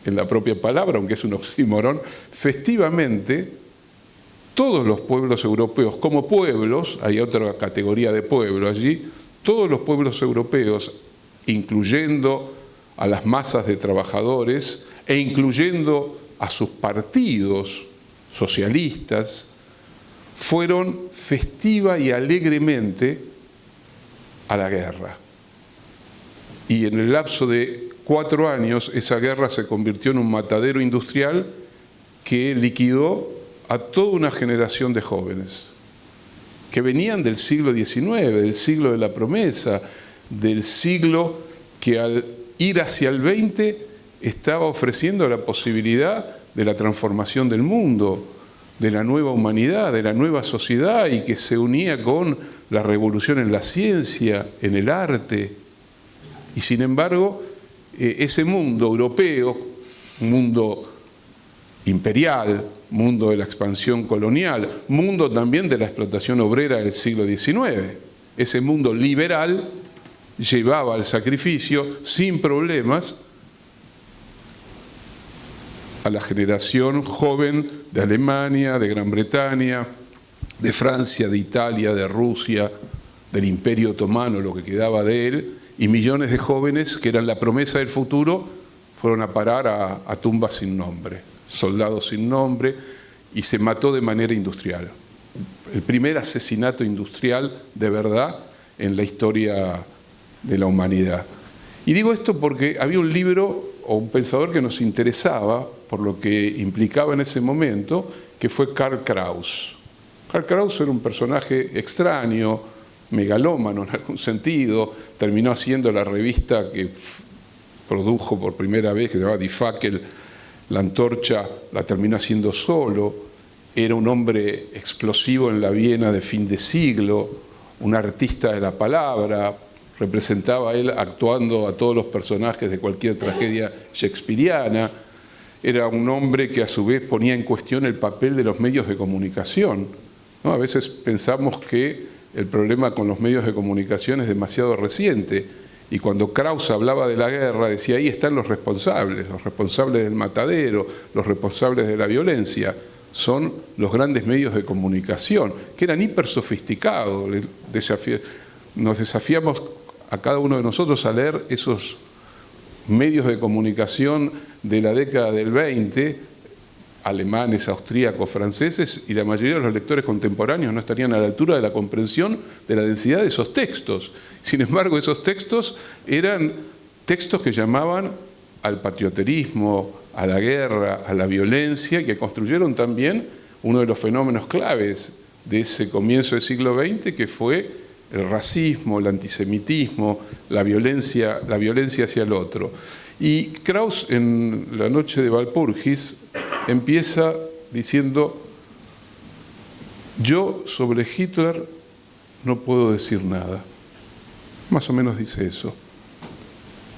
en la propia palabra, aunque es un oxímoron, festivamente todos los pueblos europeos, como pueblos, hay otra categoría de pueblo allí, todos los pueblos europeos, incluyendo a las masas de trabajadores e incluyendo a sus partidos socialistas, fueron festiva y alegremente a la guerra. Y en el lapso de 4 años, esa guerra se convirtió en un matadero industrial que liquidó a toda una generación de jóvenes que venían del siglo XIX, del siglo de la promesa, del siglo que al ir hacia el XX estaba ofreciendo la posibilidad de la transformación del mundo, de la nueva humanidad, de la nueva sociedad, y que se unía con la revolución en la ciencia, en el arte. Y sin embargo, ese mundo europeo, un mundo imperial, mundo de la expansión colonial, mundo también de la explotación obrera del siglo XIX, ese mundo liberal llevaba al sacrificio sin problemas a la generación joven de Alemania, de Gran Bretaña, de Francia, de Italia, de Rusia, del Imperio Otomano, lo que quedaba de él, y millones de jóvenes que eran la promesa del futuro fueron a parar a tumbas sin nombre, soldados sin nombre, y se mató de manera industrial. El primer asesinato industrial de verdad en la historia de la humanidad. Y digo esto porque había un libro o un pensador que nos interesaba por lo que implicaba en ese momento, que fue Karl Kraus. Karl Kraus era un personaje extraño, megalómano en algún sentido, terminó haciendo la revista que produjo por primera vez, que se llamaba Die Fackel, la antorcha, la terminó haciendo solo. Era un hombre explosivo en la Viena de fin de siglo, un artista de la palabra, representaba él actuando a todos los personajes de cualquier tragedia shakespeariana. Era un hombre que a su vez ponía en cuestión el papel de los medios de comunicación, ¿no? A veces pensamos que el problema con los medios de comunicación es demasiado reciente, y cuando Kraus hablaba de la guerra decía, ahí están los responsables del matadero, los responsables de la violencia, son los grandes medios de comunicación, que eran hiper sofisticados. Nos desafiamos a cada uno de nosotros a leer esos medios de comunicación de la década del 20, alemanes, austríacos, franceses, y la mayoría de los lectores contemporáneos no estarían a la altura de la comprensión de la densidad de esos textos. Sin embargo, esos textos eran textos que llamaban al patrioterismo, a la guerra, a la violencia, y que construyeron también uno de los fenómenos claves de ese comienzo del siglo XX, que fue el racismo, el antisemitismo, la violencia hacia el otro. Y Krauss, en La noche de Walpurgis, empieza diciendo: yo sobre Hitler no puedo decir nada. Más o menos dice eso.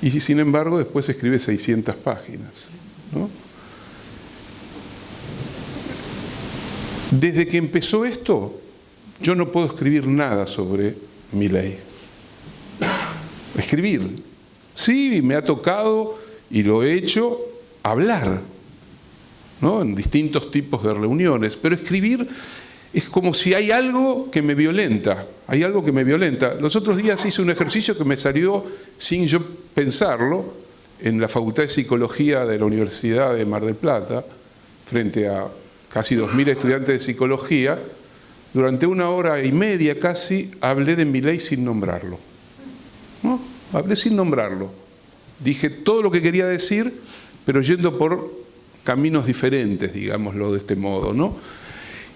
Y sin embargo después escribe 600 páginas, ¿no? Desde que empezó esto, yo no puedo escribir nada sobre Milei. Escribir. Sí, me ha tocado, y lo he hecho, hablar, ¿no? En distintos tipos de reuniones, pero escribir es como si hay algo que me violenta, hay algo que me violenta. Los otros días hice un ejercicio que me salió sin yo pensarlo en la Facultad de Psicología de la Universidad de Mar del Plata, frente a casi 2.000 estudiantes de psicología. Durante 1 hora y media casi hablé de Milei sin nombrarlo, ¿no? Hablé sin nombrarlo. Dije todo lo que quería decir, pero yendo por caminos diferentes, digámoslo de este modo, ¿no?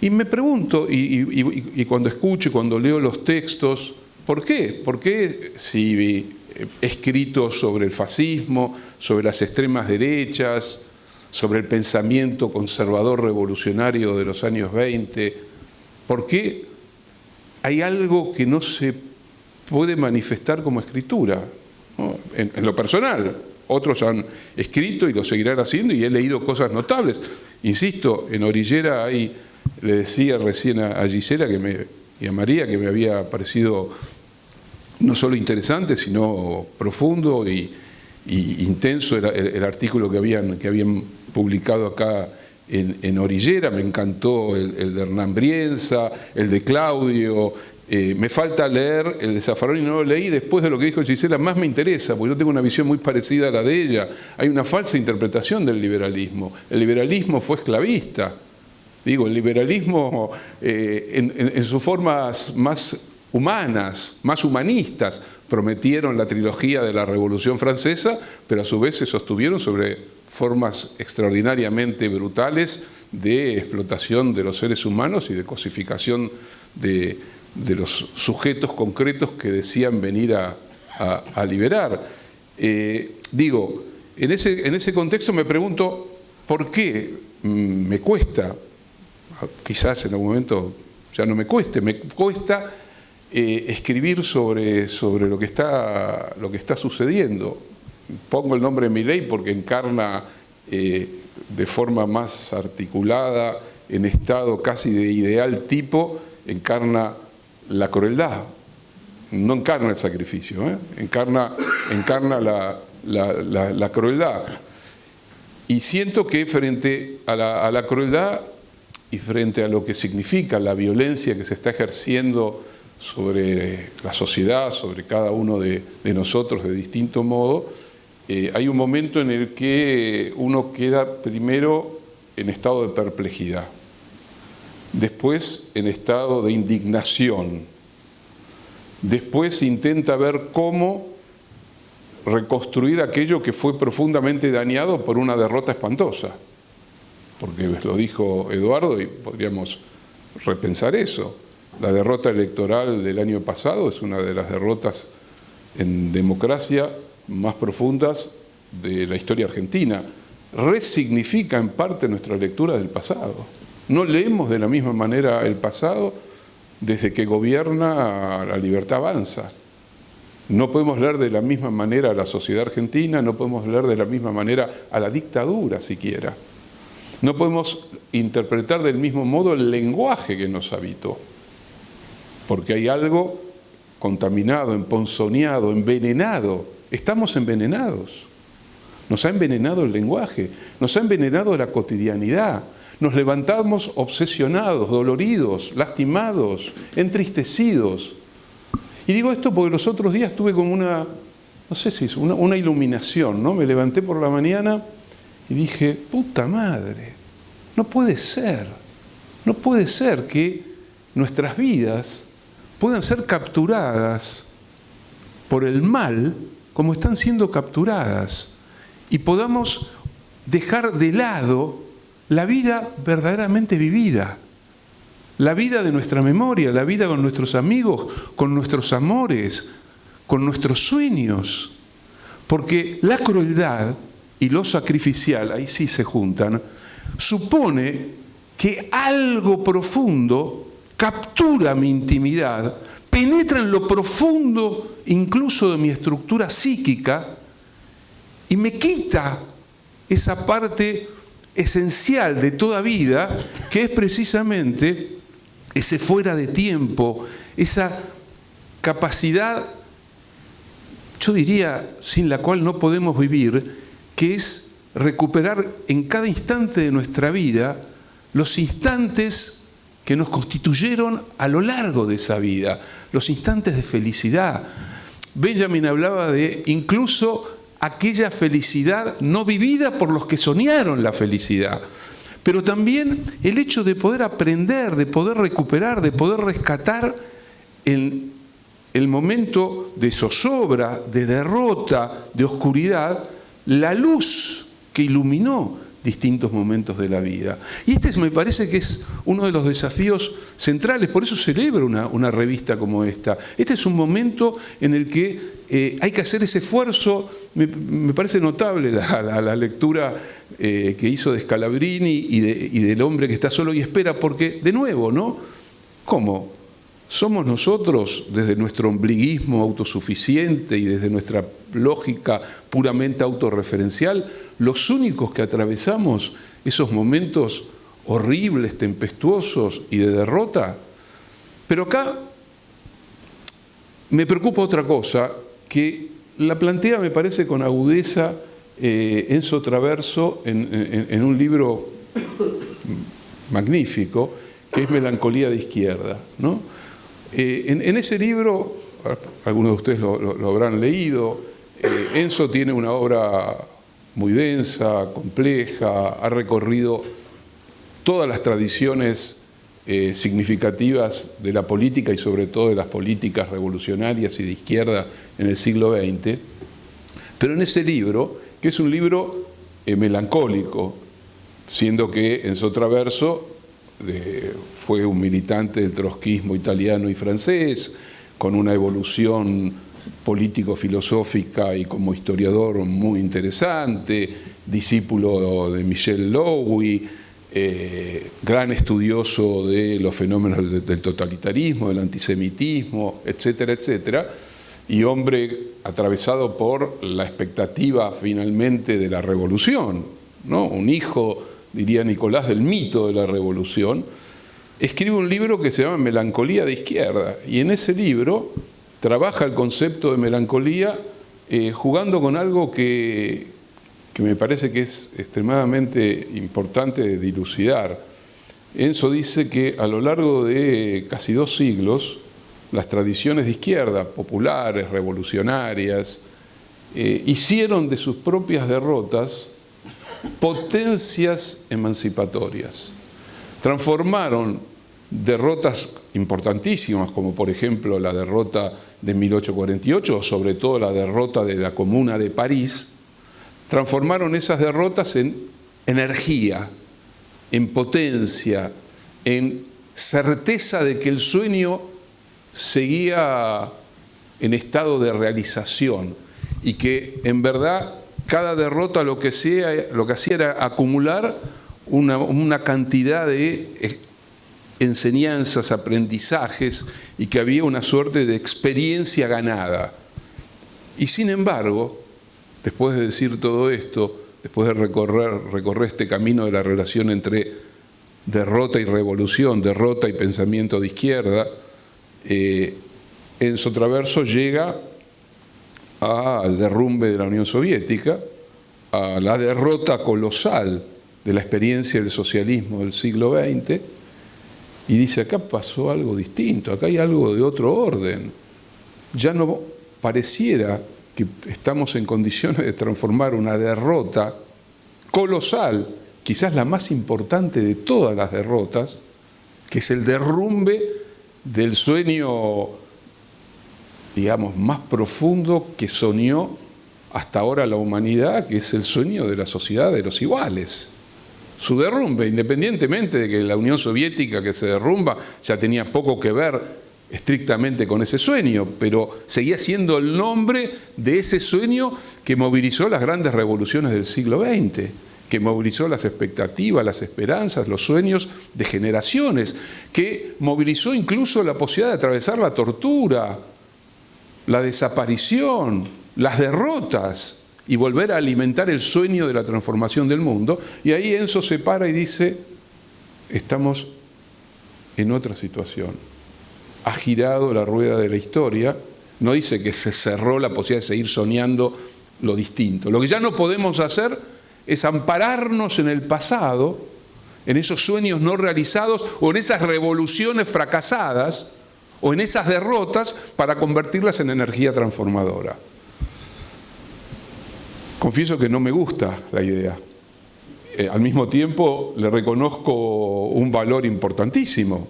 Y me pregunto, y cuando escucho, cuando leo los textos, ¿por qué? ¿Por qué si he escrito sobre el fascismo, sobre las extremas derechas, sobre el pensamiento conservador revolucionario de los años 20, ¿por qué hay algo que no se puede manifestar como escritura, ¿no? En lo personal, otros han escrito y lo seguirán haciendo, y he leído cosas notables. Insisto, en Orillera hay... Le decía recién a Gisela y a María que me había parecido no solo interesante, sino profundo y intenso el artículo que habían publicado acá en Orillera. Me encantó el de Hernán Brienza, el de Claudio. Me falta leer el de Zaffaroni, no lo leí. Después de lo que dijo Gisela, más me interesa, porque yo tengo una visión muy parecida a la de ella. Hay una falsa interpretación del liberalismo. El liberalismo fue esclavista. Digo, el liberalismo en sus formas más humanas, más humanistas, prometieron la trilogía de la Revolución Francesa, pero a su vez se sostuvieron sobre formas extraordinariamente brutales de explotación de los seres humanos y de cosificación de los sujetos concretos que decían venir a liberar. Digo, en ese contexto me pregunto, ¿por qué me cuesta? Quizás en algún momento ya no me cuesta escribir sobre lo que está sucediendo. Pongo el nombre de Milei porque encarna de forma más articulada, en estado casi de ideal tipo, encarna la crueldad. No encarna el sacrificio, encarna la crueldad. Y siento que frente a la crueldad y frente a lo que significa la violencia que se está ejerciendo sobre la sociedad, sobre cada uno de nosotros de distinto modo, hay un momento en el que uno queda primero en estado de perplejidad, después en estado de indignación, después intenta ver cómo reconstruir aquello que fue profundamente dañado por una derrota espantosa. Porque lo dijo Eduardo y podríamos repensar eso. La derrota electoral del año pasado es una de las derrotas en democracia más profundas de la historia argentina. Resignifica en parte nuestra lectura del pasado. No leemos de la misma manera el pasado desde que gobierna La Libertad Avanza. No podemos leer de la misma manera a la sociedad argentina, no podemos leer de la misma manera a la dictadura siquiera. No podemos interpretar del mismo modo el lenguaje que nos habitó, porque hay algo contaminado, emponzoñado, envenenado. Estamos envenenados. Nos ha envenenado el lenguaje, nos ha envenenado la cotidianidad. Nos levantamos obsesionados, doloridos, lastimados, entristecidos. Y digo esto porque los otros días tuve como una iluminación, ¿no? Me levanté por la mañana y dije, puta madre, no puede ser que nuestras vidas puedan ser capturadas por el mal como están siendo capturadas y podamos dejar de lado la vida verdaderamente vivida. la vida de nuestra memoria, la vida con nuestros amigos, con nuestros amores, con nuestros sueños. Porque la crueldad y lo sacrificial, ahí sí se juntan, supone que algo profundo captura mi intimidad, penetra en lo profundo incluso de mi estructura psíquica y me quita esa parte esencial de toda vida, que es precisamente ese fuera de tiempo, esa capacidad, yo diría, sin la cual no podemos vivir, que es recuperar en cada instante de nuestra vida los instantes que nos constituyeron a lo largo de esa vida, los instantes de felicidad. Benjamin hablaba de incluso aquella felicidad no vivida por los que soñaron la felicidad, pero también el hecho de poder aprender, de poder recuperar, de poder rescatar en el momento de zozobra, de derrota, de oscuridad, la luz que iluminó distintos momentos de la vida. Y este me parece que es uno de los desafíos centrales, por eso celebro una revista como esta. Este es un momento en el que hay que hacer ese esfuerzo. Me parece notable la lectura que hizo de Scalabrini y del hombre que está solo y espera, porque, de nuevo, ¿no? ¿Cómo? ¿Somos nosotros, desde nuestro ombliguismo autosuficiente y desde nuestra lógica puramente autorreferencial, los únicos que atravesamos esos momentos horribles, tempestuosos y de derrota? Pero acá me preocupa otra cosa, que la plantea, me parece, con agudeza Enzo Traverso en un libro magnífico, que es Melancolía de Izquierda, ¿no? En ese libro, algunos de ustedes lo habrán leído, Enzo tiene una obra muy densa, compleja, ha recorrido todas las tradiciones significativas de la política y sobre todo de las políticas revolucionarias y de izquierda en el siglo XX, pero en ese libro, que es un libro melancólico, siendo que Enzo Traverso fue un militante del trotskismo italiano y francés, con una evolución político-filosófica y como historiador muy interesante, discípulo de Michel Lowy, gran estudioso de los fenómenos del totalitarismo, del antisemitismo, etcétera, etcétera, y hombre atravesado por la expectativa finalmente de la revolución, ¿no? Un hijo, diría Nicolás, del mito de la revolución. Escribe un libro que se llama Melancolía de Izquierda, y en ese libro trabaja el concepto de melancolía jugando con algo que me parece que es extremadamente importante de dilucidar. Enzo dice que a lo largo de casi 2 siglos, las tradiciones de izquierda, populares, revolucionarias, hicieron de sus propias derrotas potencias emancipatorias. Transformaron derrotas importantísimas, como por ejemplo la derrota de 1848, o sobre todo la derrota de la Comuna de París, transformaron esas derrotas en energía, en potencia, en certeza de que el sueño seguía en estado de realización y que en verdad cada derrota lo que hacía era acumular una cantidad de enseñanzas, aprendizajes, y que había una suerte de experiencia ganada. Y sin embargo, después de decir todo esto, después de recorrer este camino de la relación entre derrota y revolución, derrota y pensamiento de izquierda, Enzo Traverso llega al derrumbe de la Unión Soviética, a la derrota colosal de la experiencia del socialismo del siglo XX, y dice, acá pasó algo distinto, acá hay algo de otro orden. Ya no pareciera que estamos en condiciones de transformar una derrota colosal, quizás la más importante de todas las derrotas, que es el derrumbe del sueño, digamos, más profundo que soñó hasta ahora la humanidad, que es el sueño de la sociedad de los iguales. su derrumbe, independientemente de que la Unión Soviética que se derrumba ya tenía poco que ver estrictamente con ese sueño, pero seguía siendo el nombre de ese sueño que movilizó las grandes revoluciones del siglo XX, que movilizó las expectativas, las esperanzas, los sueños de generaciones, que movilizó incluso la posibilidad de atravesar la tortura, la desaparición, las derrotas, y volver a alimentar el sueño de la transformación del mundo. Y ahí Enzo se para y dice, estamos en otra situación. Ha girado la rueda de la historia. No dice que se cerró la posibilidad de seguir soñando lo distinto. Lo que ya no podemos hacer es ampararnos en el pasado, en esos sueños no realizados o en esas revoluciones fracasadas o en esas derrotas para convertirlas en energía transformadora. Confieso que no me gusta la idea. Al mismo tiempo le reconozco un valor importantísimo.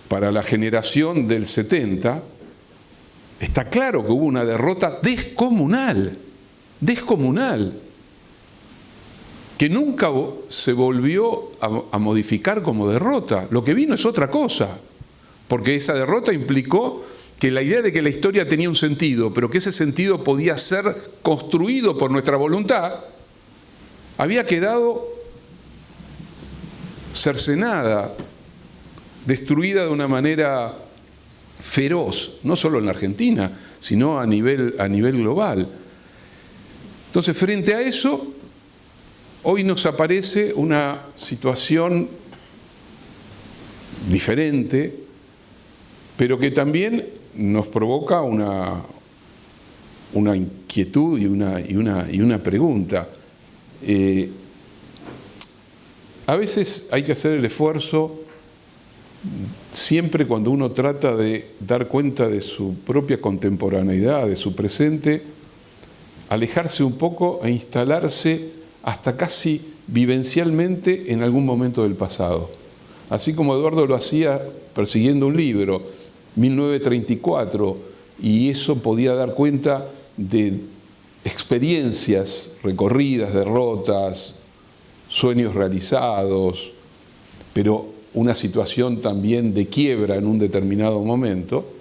Para la generación del 70 está claro que hubo una derrota descomunal, que nunca se volvió a modificar como derrota. Lo que vino es otra cosa, porque esa derrota implicó que la idea de que la historia tenía un sentido, pero que ese sentido podía ser construido por nuestra voluntad, había quedado cercenada, destruida de una manera feroz, no solo en la Argentina, sino a nivel global. Entonces, frente a eso, hoy nos aparece una situación diferente, pero que también nos provoca una inquietud y una pregunta. A veces hay que hacer el esfuerzo, siempre cuando uno trata de dar cuenta de su propia contemporaneidad, de su presente, alejarse un poco e instalarse hasta casi vivencialmente en algún momento del pasado. Así como Eduardo lo hacía persiguiendo un libro, 1934, y eso podía dar cuenta de experiencias recorridas, derrotas, sueños realizados, pero una situación también de quiebra en un determinado momento.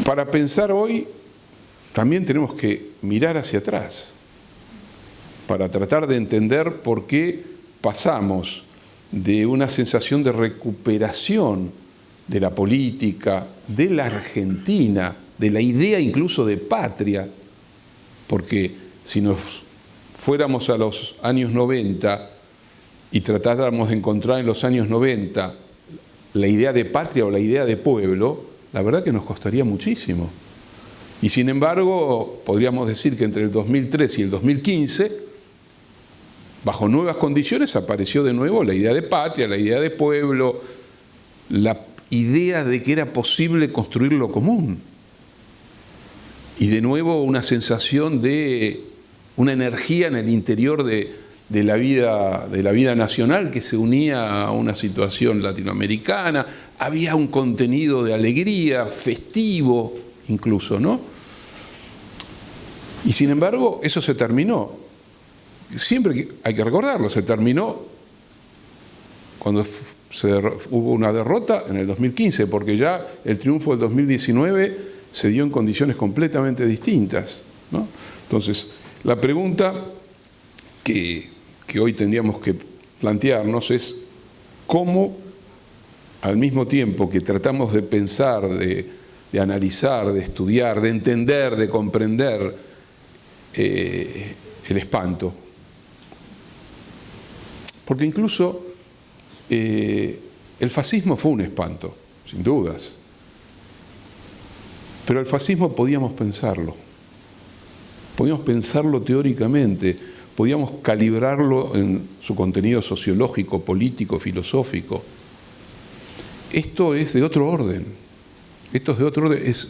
Para pensar hoy, también tenemos que mirar hacia atrás, para tratar de entender por qué pasamos de una sensación de recuperación de la política, de la Argentina, de la idea incluso de patria, porque si nos fuéramos a los años 90 y tratáramos de encontrar en los años 90 la idea de patria o la idea de pueblo, la verdad que nos costaría muchísimo. Y sin embargo, podríamos decir que entre el 2003 y el 2015, bajo nuevas condiciones apareció de nuevo la idea de patria, la idea de pueblo, la idea de que era posible construir lo común. Y de nuevo una sensación de una energía en el interior de la vida nacional que se unía a una situación latinoamericana. Había un contenido de alegría, festivo incluso, ¿no? Y sin embargo, eso se terminó. Siempre hay que recordarlo, se terminó cuando hubo una derrota en el 2015, porque ya el triunfo del 2019 se dio en condiciones completamente distintas, ¿no? Entonces, la pregunta que hoy tendríamos que plantearnos es cómo, al mismo tiempo que tratamos de pensar, de analizar, de estudiar, de entender, de comprender el espanto. Porque incluso el fascismo fue un espanto, sin dudas. Pero el fascismo podíamos pensarlo teóricamente, podíamos calibrarlo en su contenido sociológico, político, filosófico. Esto es de otro orden. Es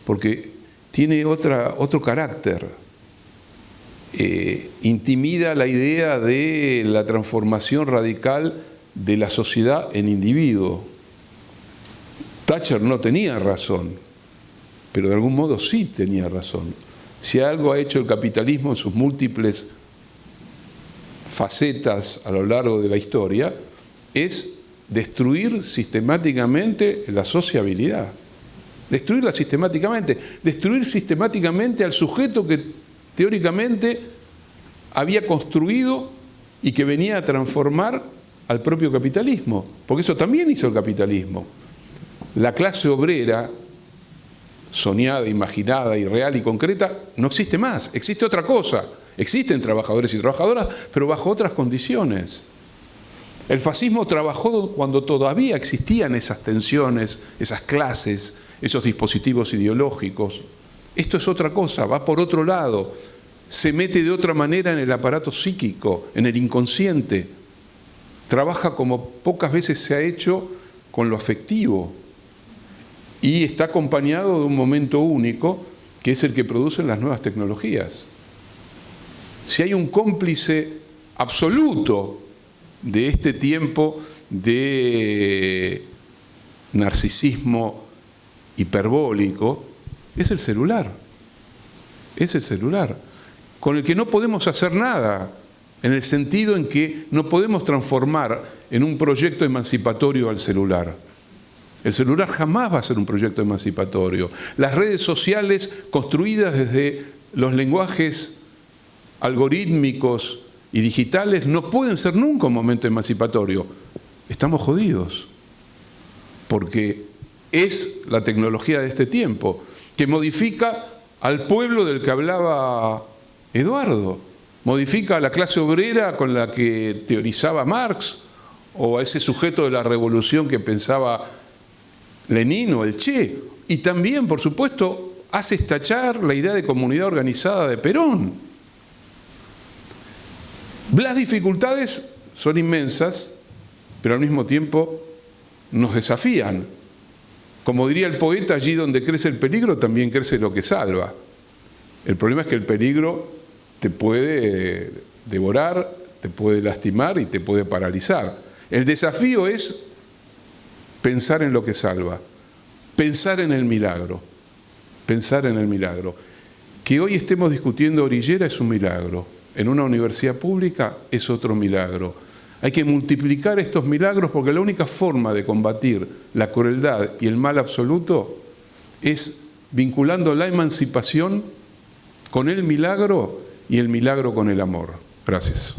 porque tiene otro carácter. Intimida la idea de la transformación radical de la sociedad en individuo. Thatcher no tenía razón, pero de algún modo sí tenía razón. Si algo ha hecho el capitalismo en sus múltiples facetas a lo largo de la historia, es destruir sistemáticamente la sociabilidad. Destruirla sistemáticamente. Destruir sistemáticamente al sujeto que teóricamente había construido y que venía a transformar al propio capitalismo. Porque eso también hizo el capitalismo. La clase obrera, soñada, imaginada, irreal y concreta, no existe más. Existe otra cosa. Existen trabajadores y trabajadoras, pero bajo otras condiciones. El fascismo trabajó cuando todavía existían esas tensiones, esas clases, esos dispositivos ideológicos. Esto es otra cosa, va por otro lado. Se mete de otra manera en el aparato psíquico, en el inconsciente. Trabaja como pocas veces se ha hecho con lo afectivo. Y está acompañado de un momento único, que es el que producen las nuevas tecnologías. Si hay un cómplice absoluto de este tiempo de narcisismo hiperbólico, es el celular. Es el celular, con el que no podemos hacer nada, en el sentido en que no podemos transformar en un proyecto emancipatorio al celular. El celular jamás va a ser un proyecto emancipatorio. Las redes sociales construidas desde los lenguajes algorítmicos y digitales no pueden ser nunca un momento emancipatorio. Estamos jodidos, porque es la tecnología de este tiempo, que modifica al pueblo del que hablaba Eduardo, modifica a la clase obrera con la que teorizaba Marx, o a ese sujeto de la revolución que pensaba Lenin o el Che, y también, por supuesto, hace estachar la idea de comunidad organizada de Perón. Las dificultades son inmensas, pero al mismo tiempo nos desafían. Como diría el poeta, allí donde crece el peligro también crece lo que salva. El problema es que el peligro te puede devorar, te puede lastimar y te puede paralizar. El desafío es pensar en lo que salva, pensar en el milagro, pensar en el milagro. Que hoy estemos discutiendo Orillera es un milagro. En una universidad pública es otro milagro. Hay que multiplicar estos milagros porque la única forma de combatir la crueldad y el mal absoluto es vinculando la emancipación con el milagro y el milagro con el amor. Gracias.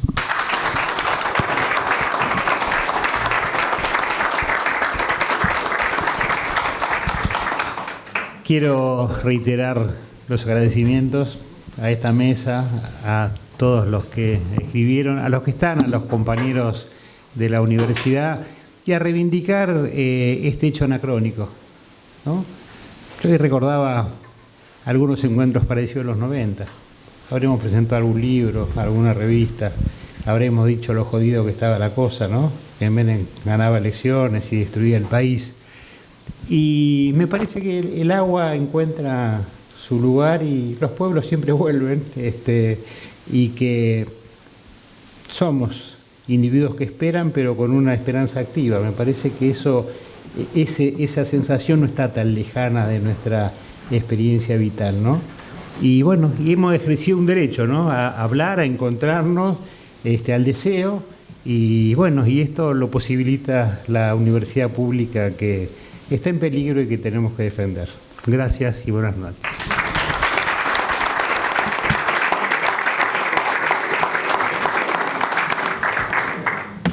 Quiero reiterar los agradecimientos a esta mesa, a todos los que escribieron, a los que están, a los compañeros de la universidad, y a reivindicar este hecho anacrónico, ¿no? Yo recordaba algunos encuentros parecidos a los 90. Habremos presentado algún libro, alguna revista, habremos dicho lo jodido que estaba la cosa, ¿no? Que Menem ganaba elecciones y destruía el país. Y me parece que el agua encuentra su lugar y los pueblos siempre vuelven, y que somos individuos que esperan, pero con una esperanza activa. Me parece que esa sensación no está tan lejana de nuestra experiencia vital, ¿no? Y bueno, y hemos ejercido un derecho, ¿no? A hablar, a encontrarnos, al deseo, y bueno, y esto lo posibilita la universidad pública que está en peligro y que tenemos que defender. Gracias y buenas noches.